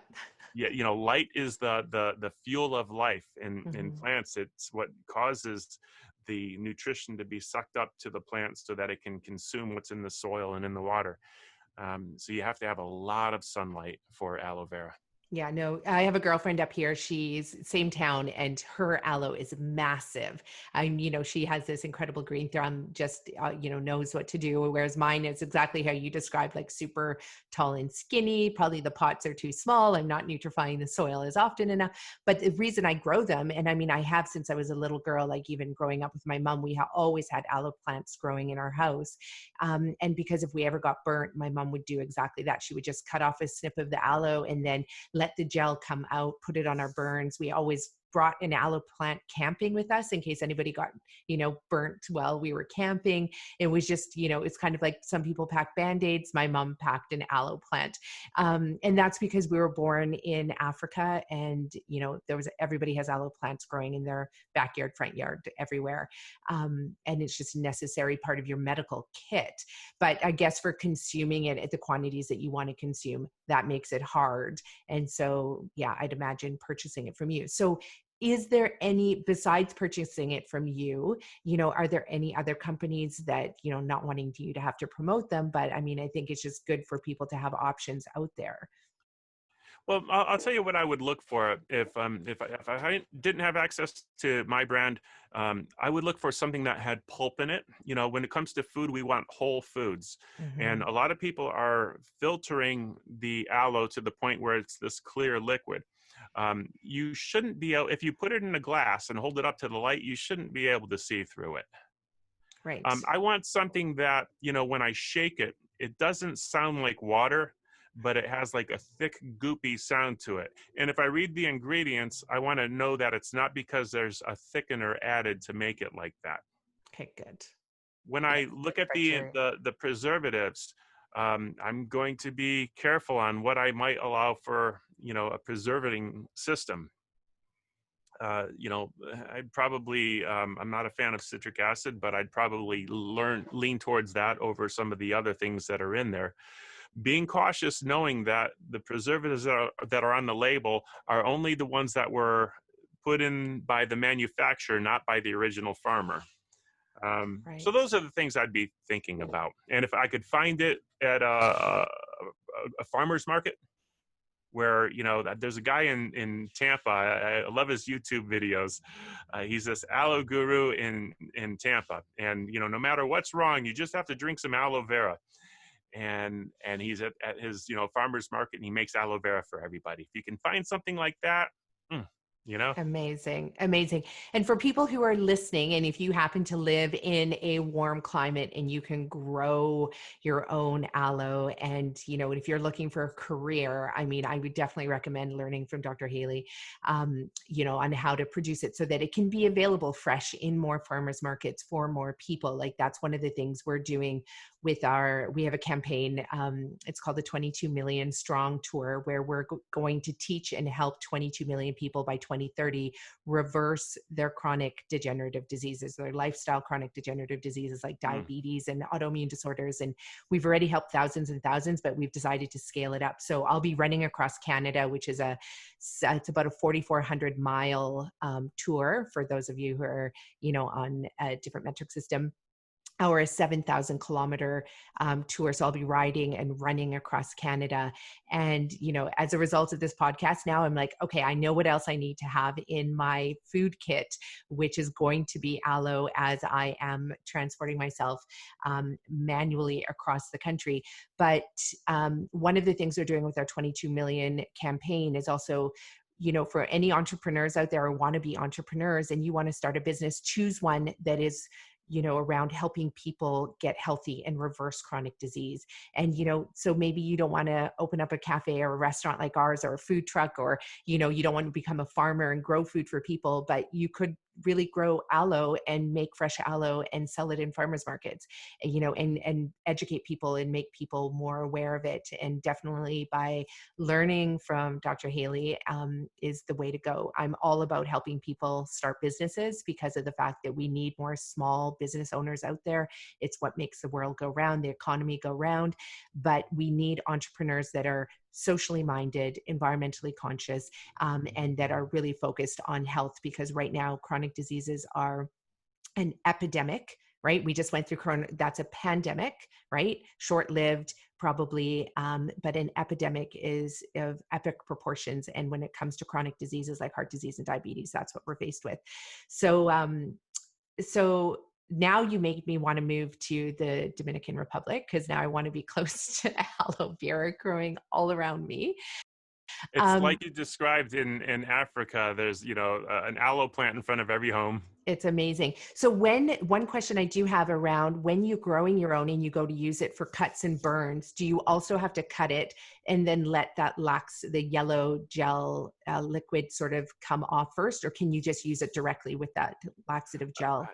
Yeah, light is the fuel of life in plants. It's what causes the nutrition to be sucked up to the plant so that it can consume what's in the soil and in the water. So you have to have a lot of sunlight for aloe vera. Yeah, no, I have a girlfriend up here. She's same town and her aloe is massive. She has this incredible green thumb, just, knows what to do. Whereas mine is exactly how you described, like super tall and skinny. Probably the pots are too small. I'm not nutrifying the soil as often enough. But the reason I grow them, and I mean, I have since I was a little girl, like even growing up with my mom, we always had aloe plants growing in our house. And because if we ever got burnt, my mom would do exactly that. She would just cut off a snip of the aloe and then let the gel come out, put it on our burns. We always brought an aloe plant camping with us in case anybody got, burnt while we were camping. It was just, it's kind of like some people pack Band-Aids. My mom packed an aloe plant. And that's because we were born in Africa and, everybody has aloe plants growing in their backyard, front yard, everywhere. And it's just a necessary part of your medical kit. But I guess for consuming it at the quantities that you want to consume, that makes it hard. And so, yeah, I'd imagine purchasing it from you. So is there any, besides purchasing it from you, are there any other companies that, not wanting you to have to promote them, but I mean, I think it's just good for people to have options out there. Well, I'll tell you what I would look for if I didn't have access to my brand. I would look for something that had pulp in it. When it comes to food, we want whole foods, and Mm-hmm. a lot of people are filtering the aloe to the point where it's this clear liquid. You shouldn't be able, if you put it in a glass and hold it up to the light, you shouldn't be able to see through it. Right. I want something that, when I shake it, it doesn't sound like water, but it has like a thick, goopy sound to it. And if I read the ingredients, I want to know that it's not because there's a thickener added to make it like that. Okay, good. When Yeah, I good look at the criteria. the, the preservatives, I'm going to be careful on what I might allow for, a preservating system. I'd probably, I'm not a fan of citric acid, but I'd probably lean towards that over some of the other things that are in there. Being cautious, knowing that the preservatives that are on the label are only the ones that were put in by the manufacturer, not by the original farmer. So Right. those are the things I'd be thinking about. And if I could find it at a farmer's market, where there's a guy in Tampa. I love his YouTube videos. He's this aloe guru in Tampa, and no matter what's wrong, you just have to drink some aloe vera. And he's at his farmer's market, and he makes aloe vera for everybody. If you can find something like that, mm, you know. Amazing. Amazing. And for people who are listening, and if you happen to live in a warm climate and you can grow your own aloe, and, if you're looking for a career, I mean, I would definitely recommend learning from Dr. Haley, on how to produce it so that it can be available fresh in more farmers markets for more people. Like that's one of the things we're doing with we have a campaign. It's called the 22 Million Strong Tour, where we're going to teach and help 22 million people by 2030 reverse their chronic degenerative diseases, their lifestyle chronic degenerative diseases like Mm. diabetes and autoimmune disorders. And we've already helped thousands and thousands, but we've decided to scale it up. So I'll be running across Canada, which is it's about a 4,400 mile tour for those of you who are, on a different metric system, or a 7,000 kilometer tour. So I'll be riding and running across Canada. And, as a result of this podcast, now I'm like, okay, I know what else I need to have in my food kit, which is going to be aloe as I am transporting myself manually across the country. But one of the things we're doing with our 22 million campaign is also, for any entrepreneurs out there or wannabe entrepreneurs, and you want to start a business, choose one that is around helping people get healthy and reverse chronic disease. And, so maybe you don't want to open up a cafe or a restaurant like ours or a food truck, or, you don't want to become a farmer and grow food for people, but you could really grow aloe and make fresh aloe and sell it in farmers markets, and educate people and make people more aware of it. And definitely by learning from Dr. Haley is the way to go. I'm all about helping people start businesses because of the fact that we need more small business owners out there. It's what makes the world go round, the economy go round. But we need entrepreneurs that are socially minded, environmentally conscious, and that are really focused on health, because right now chronic diseases are an epidemic right? We just went through corona. That's a pandemic, right? Short-lived, probably, but an epidemic is of epic proportions. And when it comes to chronic diseases like heart disease and diabetes, that's what we're faced with. So, so now you make me want to move to the Dominican Republic because now I want to be close to aloe vera growing all around me. It's like you described in Africa. There's, an aloe plant in front of every home. It's amazing. So one question I do have around when you're growing your own and you go to use it for cuts and burns, do you also have to cut it and then let that the yellow gel liquid sort of come off first, or can you just use it directly with that laxative gel?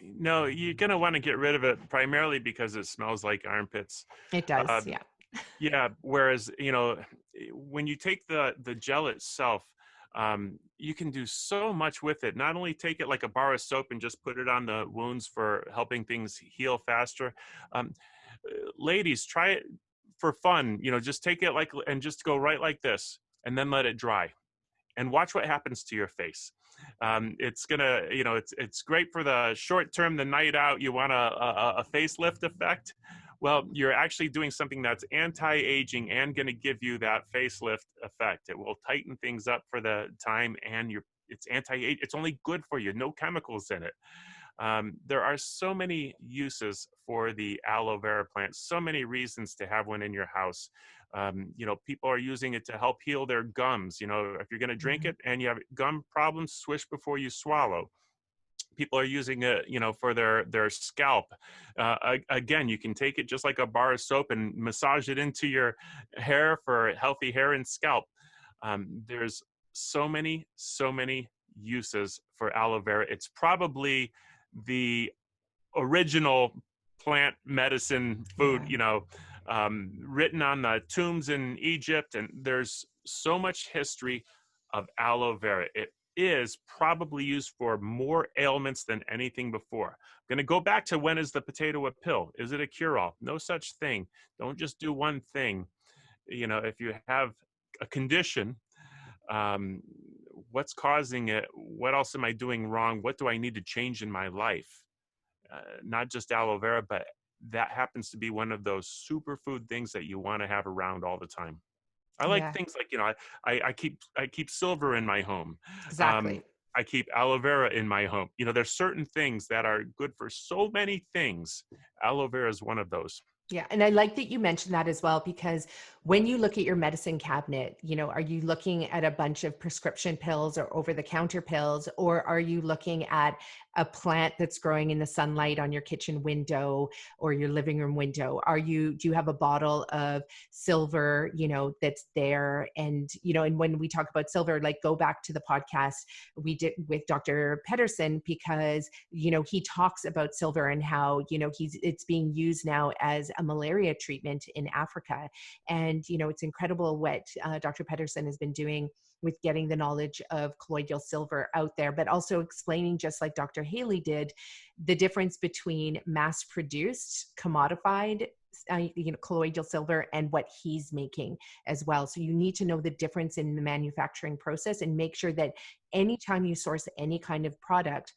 No, you're going to want to get rid of it primarily because it smells like armpits. It does, Uh, yeah. yeah. Whereas, when you take the gel itself, you can do so much with it. Not only take it like a bar of soap and just put it on the wounds for helping things heal faster. Ladies, try it for fun. Just take it and just go right like this and then let it dry and watch what happens to your face. It's gonna, it's great for the short term, the night out. You want a facelift effect. Well, you're actually doing something that's anti-aging and going to give you that facelift effect. It will tighten things up for the time, and it's anti-age. It's only good for you. No chemicals in it. There are so many uses for the aloe vera plant. So many reasons to have one in your house. People are using it to help heal their gums. If you're going to drink it and you have gum problems, swish before you swallow. People are using it, for their scalp. Again, you can take it just like a bar of soap and massage it into your hair for healthy hair and scalp. There's so many uses for aloe vera. It's probably the original plant medicine food, written on the tombs in Egypt. And there's so much history of aloe vera. It is probably used for more ailments than anything before. I'm going to go back to, when is the potato a pill? Is it a cure-all? No such thing. Don't just do one thing. If you have a condition, what's causing it? What else am I doing wrong? What do I need to change in my life? Not just aloe vera, but that happens to be one of those superfood things that you want to have around all the time. I like Yeah, things like, I keep silver in my home. exactly. I keep aloe vera in my home. There's certain things that are good for so many things. Aloe vera is one of those. Yeah. And I like that you mentioned that as well, because when you look at your medicine cabinet, are you looking at a bunch of prescription pills or over the counter pills, or are you looking at a plant that's growing in the sunlight on your kitchen window or your living room window? Do you have a bottle of silver, that's there? And, and when we talk about silver, like go back to the podcast we did with Dr. Pedersen, because, he talks about silver and how, it's being used now as a malaria treatment in Africa. And, it's incredible what Dr. Pedersen has been doing with getting the knowledge of colloidal silver out there, but also explaining, just like Dr. Haley did, the difference between mass-produced, commodified, colloidal silver and what he's making as well. So you need to know the difference in the manufacturing process and make sure that anytime you source any kind of product,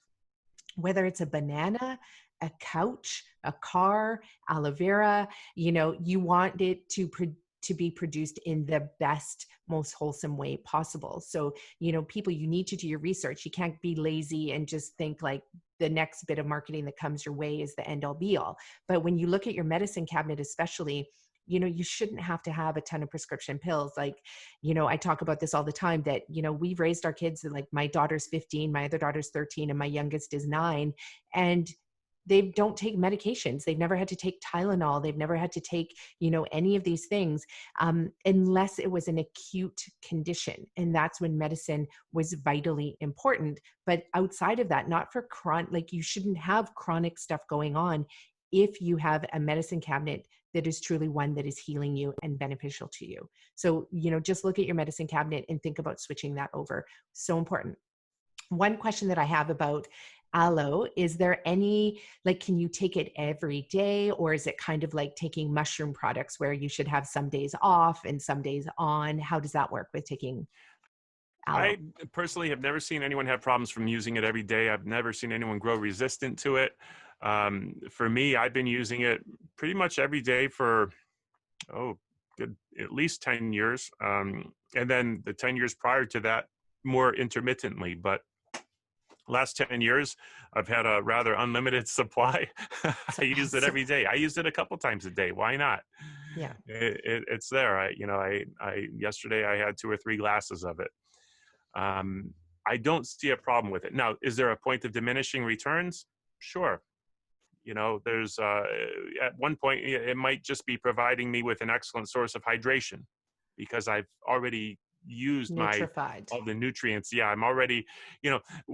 whether it's a banana, a couch, a car, aloe vera, you want it to be produced in the best, most wholesome way possible. So, people, you need to do your research. You can't be lazy and just think like the next bit of marketing that comes your way is the end all be all. But when you look at your medicine cabinet, especially, you shouldn't have to have a ton of prescription pills. Like, I talk about this all the time that, we've raised our kids, like my daughter's 15, my other daughter's 13, and my youngest is 9. And they don't take medications. They've never had to take Tylenol. They've never had to take, any of these things, unless it was an acute condition. And that's when medicine was vitally important. But outside of that, not for chronic, like you shouldn't have chronic stuff going on if you have a medicine cabinet that is truly one that is healing you and beneficial to you. So, just look at your medicine cabinet and think about switching that over. So important. One question that I have about aloe, is there any, can you take it every day, or is it kind of like taking mushroom products where you should have some days off and some days on? How does that work with taking aloe? I personally have never seen anyone have problems from using it every day. I've never seen anyone grow resistant to it. For me, I've been using it pretty much every day for, good, at least 10 years. And then the 10 years prior to that, more intermittently. But last 10 years, I've had a rather unlimited supply. I use it every day. I use it a couple times a day. Why not? Yeah. It's there. Yesterday I had 2 or 3 glasses of it. I don't see a problem with it. Now, is there a point of diminishing returns? Sure. There's at one point, it might just be providing me with an excellent source of hydration because I've already used all the nutrients. Yeah, I'm already,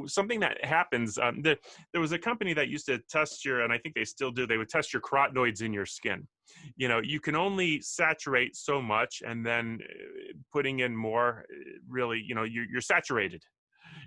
something that happens. There was a company that used to test and I think they still do, they would test your carotenoids in your skin. You can only saturate so much, and then putting in more, really, you're saturated.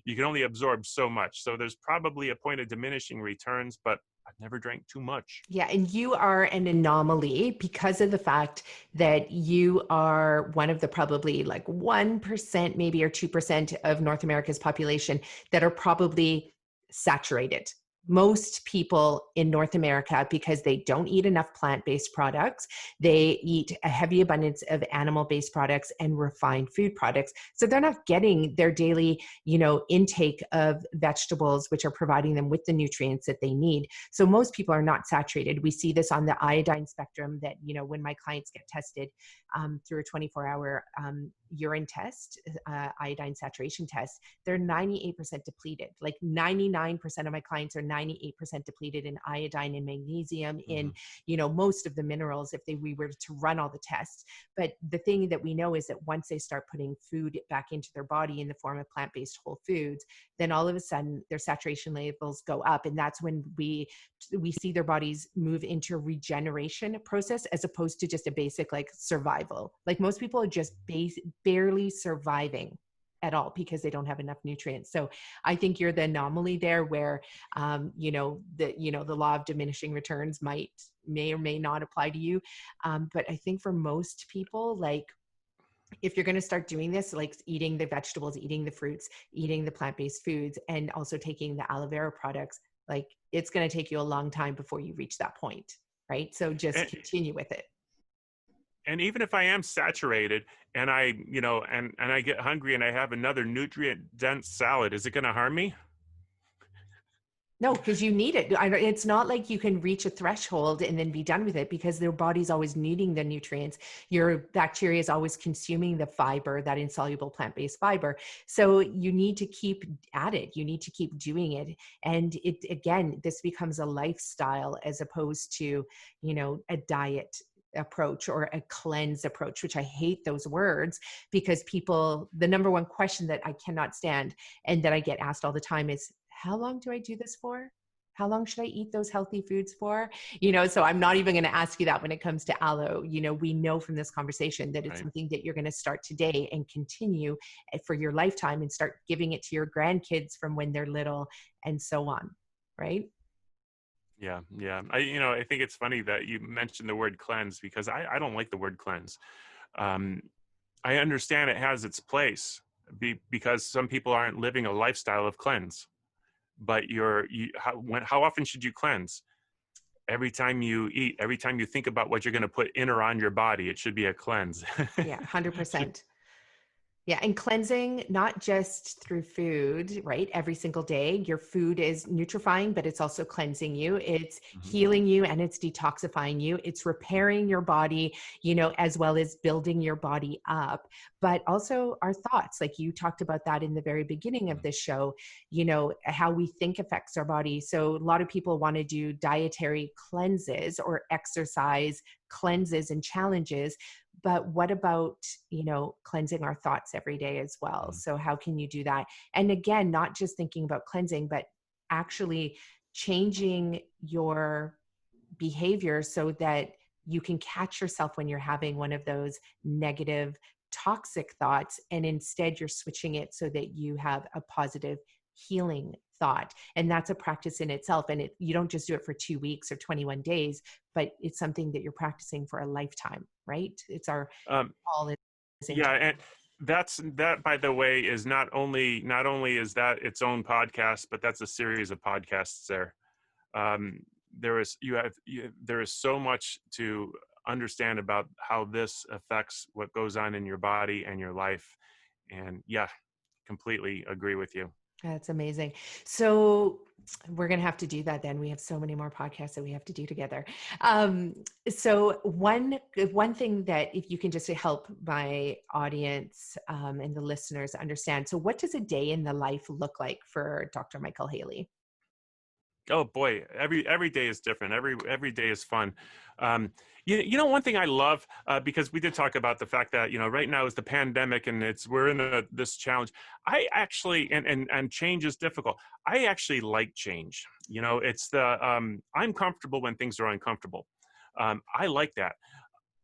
You can only absorb so much. So there's probably a point of diminishing returns, but I've never drank too much. Yeah. And you are an anomaly because of the fact that you are one of the probably like 1%, maybe, or 2% of North America's population that are probably saturated. Most people in North America, because they don't eat enough plant-based products, they eat a heavy abundance of animal-based products and refined food products. So they're not getting their daily, intake of vegetables, which are providing them with the nutrients that they need. So most people are not saturated. We see this on the iodine spectrum that, when my clients get tested through a 24-hour urine test, iodine saturation test, they're 98% depleted. Like 99% of my clients are 98% depleted in iodine and magnesium, in most of the minerals if we were to run all the tests. But the thing that we know is that once they start putting food back into their body in the form of plant-based whole foods, then all of a sudden their saturation levels go up, and that's when we see their bodies move into a regeneration process as opposed to just a basic like survival. Like most people are just barely surviving at all because they don't have enough nutrients. So I think you're the anomaly there where, the law of diminishing returns may or may not apply to you. But I think for most people, like, if you're going to start doing this, like eating the vegetables, eating the fruits, eating the plant-based foods, and also taking the aloe vera products, like it's going to take you a long time before you reach that point. Right. So just continue with it. And even if I am saturated and I get hungry and I have another nutrient dense salad, is it going to harm me? No, because you need it. It's not like you can reach a threshold and then be done with it, because their body's always needing the nutrients. Your bacteria is always consuming the fiber, that insoluble plant-based fiber. So you need to keep at it. You need to keep doing it. And this becomes a lifestyle as opposed to, a diet approach or a cleanse approach, which I hate those words, because the number one question that I cannot stand and that I get asked all the time is, how long do I do this for? How long should I eat those healthy foods for? So I'm not even going to ask you that when it comes to aloe. We know from this conversation that it's something that you're going to start today and continue for your lifetime, and start giving it to your grandkids from when they're little and so on. Right? Yeah. I think it's funny that you mentioned the word cleanse, because I don't like the word cleanse. I understand it has its place because some people aren't living a lifestyle of cleanse. But how often should you cleanse? Every time you eat, every time you think about what you're going to put in or on your body, it should be a cleanse. Yeah, 100%. Yeah. And cleansing, not just through food, right? Every single day, your food is nutrifying, but it's also cleansing you. It's healing you, and it's detoxifying you. It's repairing your body, as well as building your body up. But also our thoughts, like you talked about that in the very beginning of this show, how we think affects our body. So a lot of people want to do dietary cleanses or exercise cleanses and challenges. But what about, cleansing our thoughts every day as well? So how can you do that? And again, not just thinking about cleansing, but actually changing your behavior so that you can catch yourself when you're having one of those negative, toxic thoughts. And instead you're switching it so that you have a positive, healing thought. And that's a practice in itself. And you don't just do it for 2 weeks or 21 days, but it's something that you're practicing for a lifetime, right? It's our all in. Yeah. And that, by the way, is not only is that its own podcast, but that's a series of podcasts there. there is so much to understand about how this affects what goes on in your body and your life. And yeah, completely agree with you. That's amazing. So we're going to have to do that then. We have so many more podcasts that we have to do together. Um, so one thing that if you can just help my audience and the listeners understand. So what does a day in the life look like for Dr. Michael Haley? Oh boy, every day is different. Every day is fun. You know, one thing I love, because we did talk about the fact that, you know, right now is the pandemic and we're in this challenge. I actually, and change is difficult. I actually like change. You know, it's I'm comfortable when things are uncomfortable. I like that.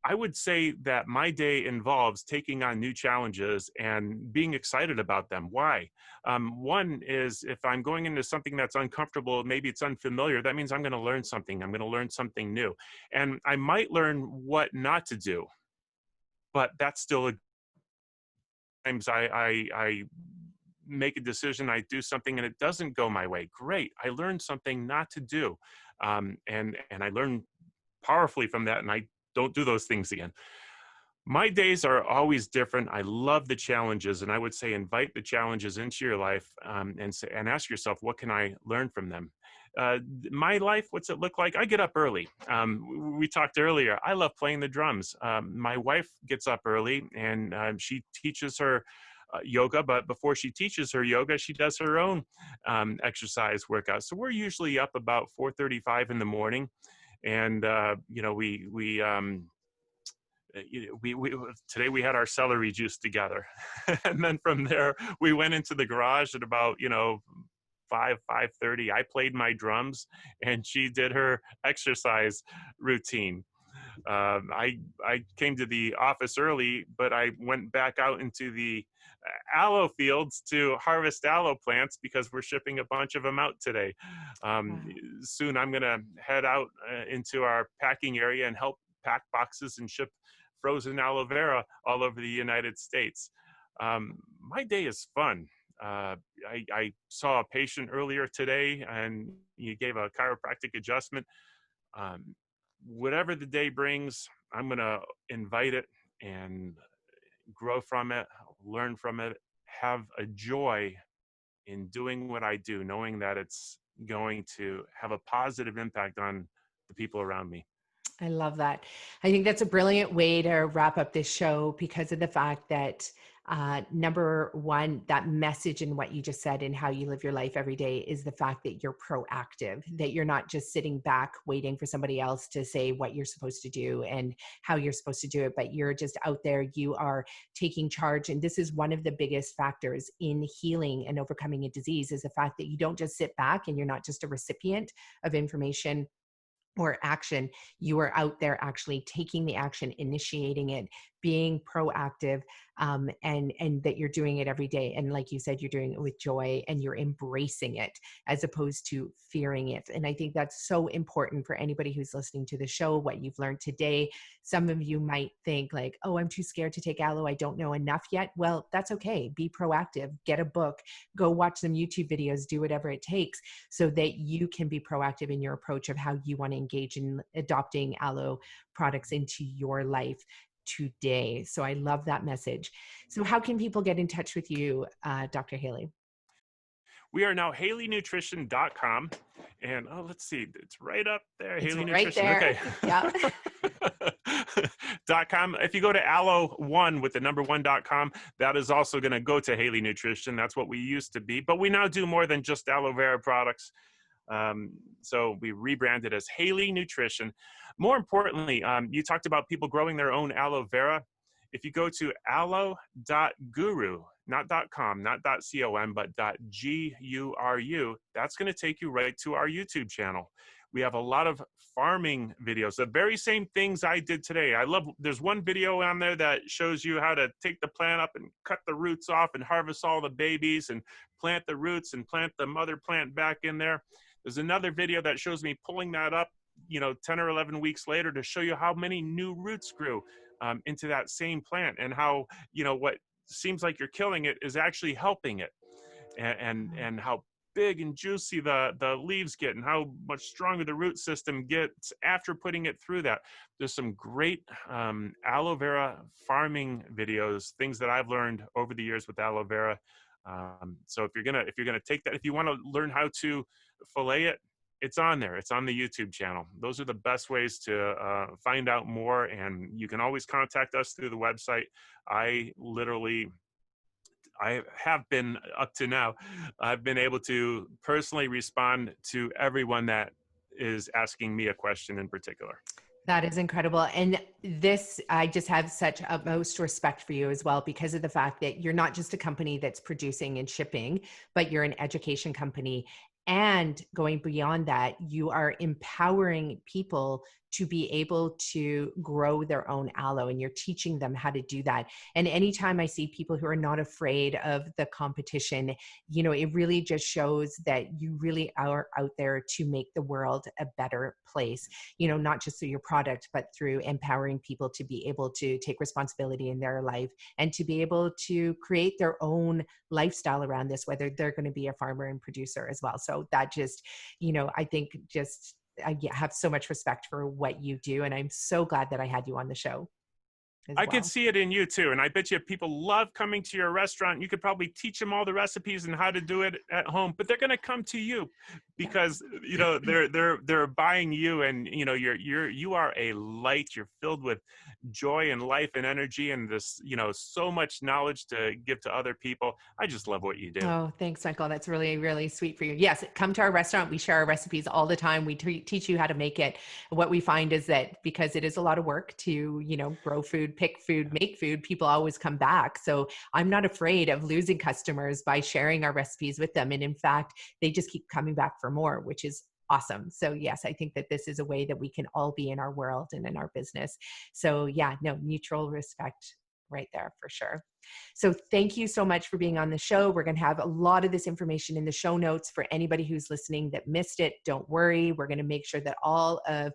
I would say that my day involves taking on new challenges and being excited about them. Why? One is if I'm going into something that's uncomfortable, maybe it's unfamiliar, that means I'm going to learn something. I'm going to learn something new. And I might learn what not to do, but that's still times I make a decision, I do something and it doesn't go my way. Great. I learned something not to do. And I learn powerfully from that and I don't do those things again. My days are always different. I love the challenges, and I would say invite the challenges into your life, and ask yourself, what can I learn from them? My life, what's it look like? I get up early. We talked earlier. I love playing the drums. My wife gets up early, and she teaches her yoga. But before she teaches her yoga, she does her own exercise workout. So we're usually up about 4:35 in the morning, and you know, we today we had our celery juice together. And then from there we went into the garage at about, you know, 5:30. I played my drums and she did her exercise routine. I came to the office early, but I went back out into the aloe fields to harvest aloe plants because we're shipping a bunch of them out today. Wow. Soon I'm going to head out into our packing area and help pack boxes and ship frozen aloe vera all over the United States. My day is fun. I saw a patient earlier today and he gave a chiropractic adjustment. Whatever the day brings, I'm going to invite it and grow from it, learn from it, have a joy in doing what I do, knowing that it's going to have a positive impact on the people around me. I love that. I think that's a brilliant way to wrap up this show because of the fact that number one, that message in what you just said and how you live your life every day is the fact that you're proactive, that you're not just sitting back waiting for somebody else to say what you're supposed to do and how you're supposed to do it, but you're just out there, you are taking charge. And this is one of the biggest factors in healing and overcoming a disease is the fact that you don't just sit back and you're not just a recipient of information or action, you are out there actually taking the action, initiating it, being proactive, and that you're doing it every day. And like you said, you're doing it with joy and you're embracing it as opposed to fearing it. And I think that's so important for anybody who's listening to the show, what you've learned today. Some of you might think like, oh, I'm too scared to take aloe. I don't know enough yet. Well, that's okay. Be proactive, get a book, go watch some YouTube videos, do whatever it takes so that you can be proactive in your approach of how you want to engage in adopting aloe products into your life today. So I love that message. So how can people get in touch with you, Dr. Haley? We are now HaleyNutrition.com. And let's see, it's right up there. It's Haley right Nutrition. there. Okay. Yeah. .com. If you go to aloe1 with the number 1.com, that is also going to go to Haley Nutrition. That's what we used to be, but we now do more than just aloe vera products. So we rebranded as Haley Nutrition. More importantly, you talked about people growing their own aloe vera. If you go to aloe.guru, not .com, not .com, but .guru, that's going to take you right to our YouTube channel. We have a lot of farming videos, the very same things I did today. There's one video on there that shows you how to take the plant up and cut the roots off and harvest all the babies and plant the roots and plant the mother plant back in there. There's another video that shows me pulling that up, 10 or 11 weeks later to show you how many new roots grew into that same plant and how, what seems like you're killing it is actually helping it, and how big and juicy the leaves get and how much stronger the root system gets after putting it through that. There's some great aloe vera farming videos, things that I've learned over the years with aloe vera. So if you're gonna take that, if you want to learn how to fillet it, it's on there. It's on the YouTube channel. Those are the best ways to find out more. And you can always contact us through the website. I have been, up to now, I've been able to personally respond to everyone that is asking me a question in particular. That is incredible. And this, I just have such utmost respect for you as well, because of the fact that you're not just a company that's producing and shipping, but you're an education company. And going beyond that, you are empowering people to be able to grow their own aloe, and you're teaching them how to do that. And anytime I see people who are not afraid of the competition, you know, it really just shows that you really are out there to make the world a better place, you know, not just through your product, but through empowering people to be able to take responsibility in their life and to be able to create their own lifestyle around this, whether they're going to be a farmer and producer as well. So that just, you know, I think just, I have so much respect for what you do. And I'm so glad that I had you on the show. I could see it in you too. And I bet you people love coming to your restaurant. You could probably teach them all the recipes and how to do it at home, but they're going to come to you because, you know, they're buying you, and, you know, you are a light. You're filled with joy and life and energy and this, you know, so much knowledge to give to other people. I just love what you do. Oh, thanks, Michael. That's really, really sweet for you. Yes, come to our restaurant. We share our recipes all the time. We teach you how to make it. What we find is that because it is a lot of work to, you know, grow food, pick food, make food, people always come back. So I'm not afraid of losing customers by sharing our recipes with them. And in fact, they just keep coming back for more, which is awesome. So yes, I think that this is a way that we can all be in our world and in our business. So yeah, no, mutual respect right there for sure. So thank you so much for being on the show. We're going to have a lot of this information in the show notes for anybody who's listening that missed it. Don't worry. We're going to make sure that all of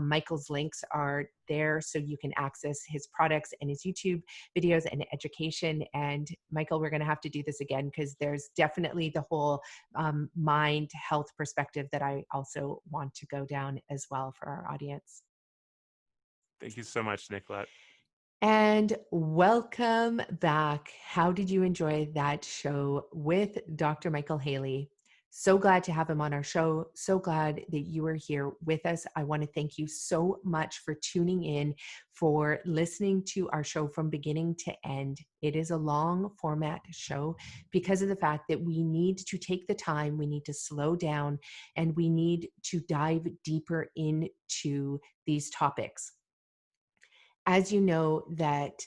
Michael's links are there so you can access his products and his YouTube videos and education. And Michael, we're going to have to do this again because there's definitely the whole mind health perspective that I also want to go down as well for our audience. Thank you so much, Nicolette. And welcome back. How did you enjoy that show with Dr. Michael Haley? So glad to have him on our show. So glad that you are here with us. I want to thank you so much for tuning in, for listening to our show from beginning to end. It is a long format show because of the fact that we need to take the time, we need to slow down, and we need to dive deeper into these topics. As you know, that,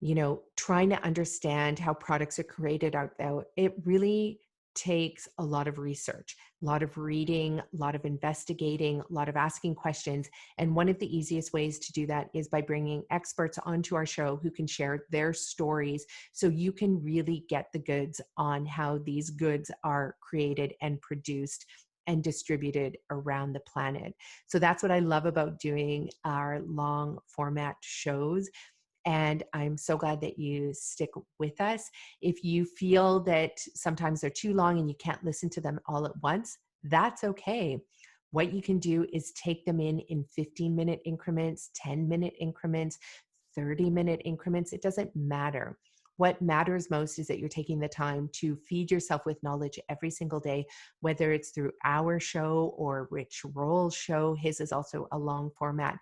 you know, trying to understand how products are created out there, it really takes a lot of research, a lot of reading, a lot of investigating, a lot of asking questions. And one of the easiest ways to do that is by bringing experts onto our show who can share their stories so you can really get the goods on how these goods are created and produced and distributed around the planet. So that's what I love about doing our long format shows. And I'm so glad that you stick with us. If you feel that sometimes they're too long and you can't listen to them all at once, that's okay. What you can do is take them in 15-minute increments, 10-minute increments, 30-minute increments. It doesn't matter. What matters most is that you're taking the time to feed yourself with knowledge every single day, whether it's through our show or Rich Roll's show. His is also a long format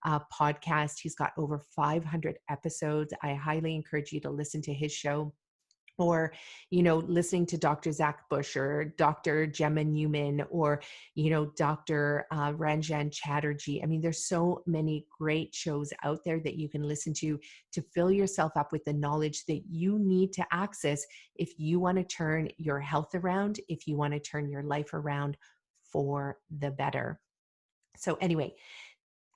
podcast. He's got over 500 episodes. I highly encourage you to listen to his show. Or, you know, listening to Dr. Zach Bush or Dr. Gemma Newman or, you know, Dr. Ranjan Chatterjee. I mean, there's so many great shows out there that you can listen to fill yourself up with the knowledge that you need to access if you want to turn your health around, if you want to turn your life around for the better. So anyway,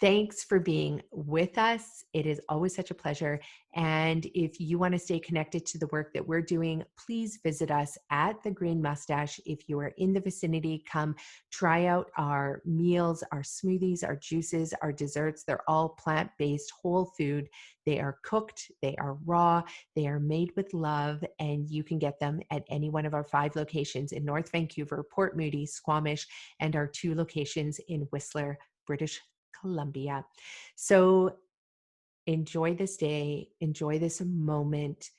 Thanks for being with us. It is always such a pleasure. And if you want to stay connected to the work that we're doing, please visit us at the Green Mustache. If you are in the vicinity, come try out our meals, our smoothies, our juices, our desserts. They're all plant-based, whole food. They are cooked, they are raw, they are made with love, and you can get them at any one of our 5 locations in North Vancouver, Port Moody, Squamish, and our 2 locations in Whistler, British Columbia. So enjoy this day, enjoy this moment.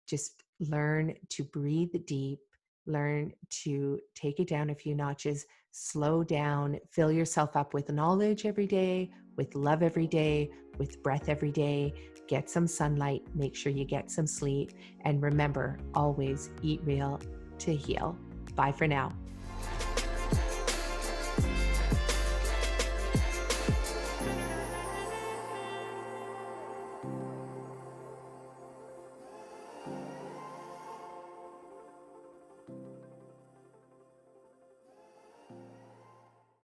Just learn to breathe deep, learn to take it down a few notches, slow down, fill yourself up with knowledge every day, with love every day, with breath every day. Get some sunlight, make sure you get some sleep, and remember, always eat real to heal. Bye for now.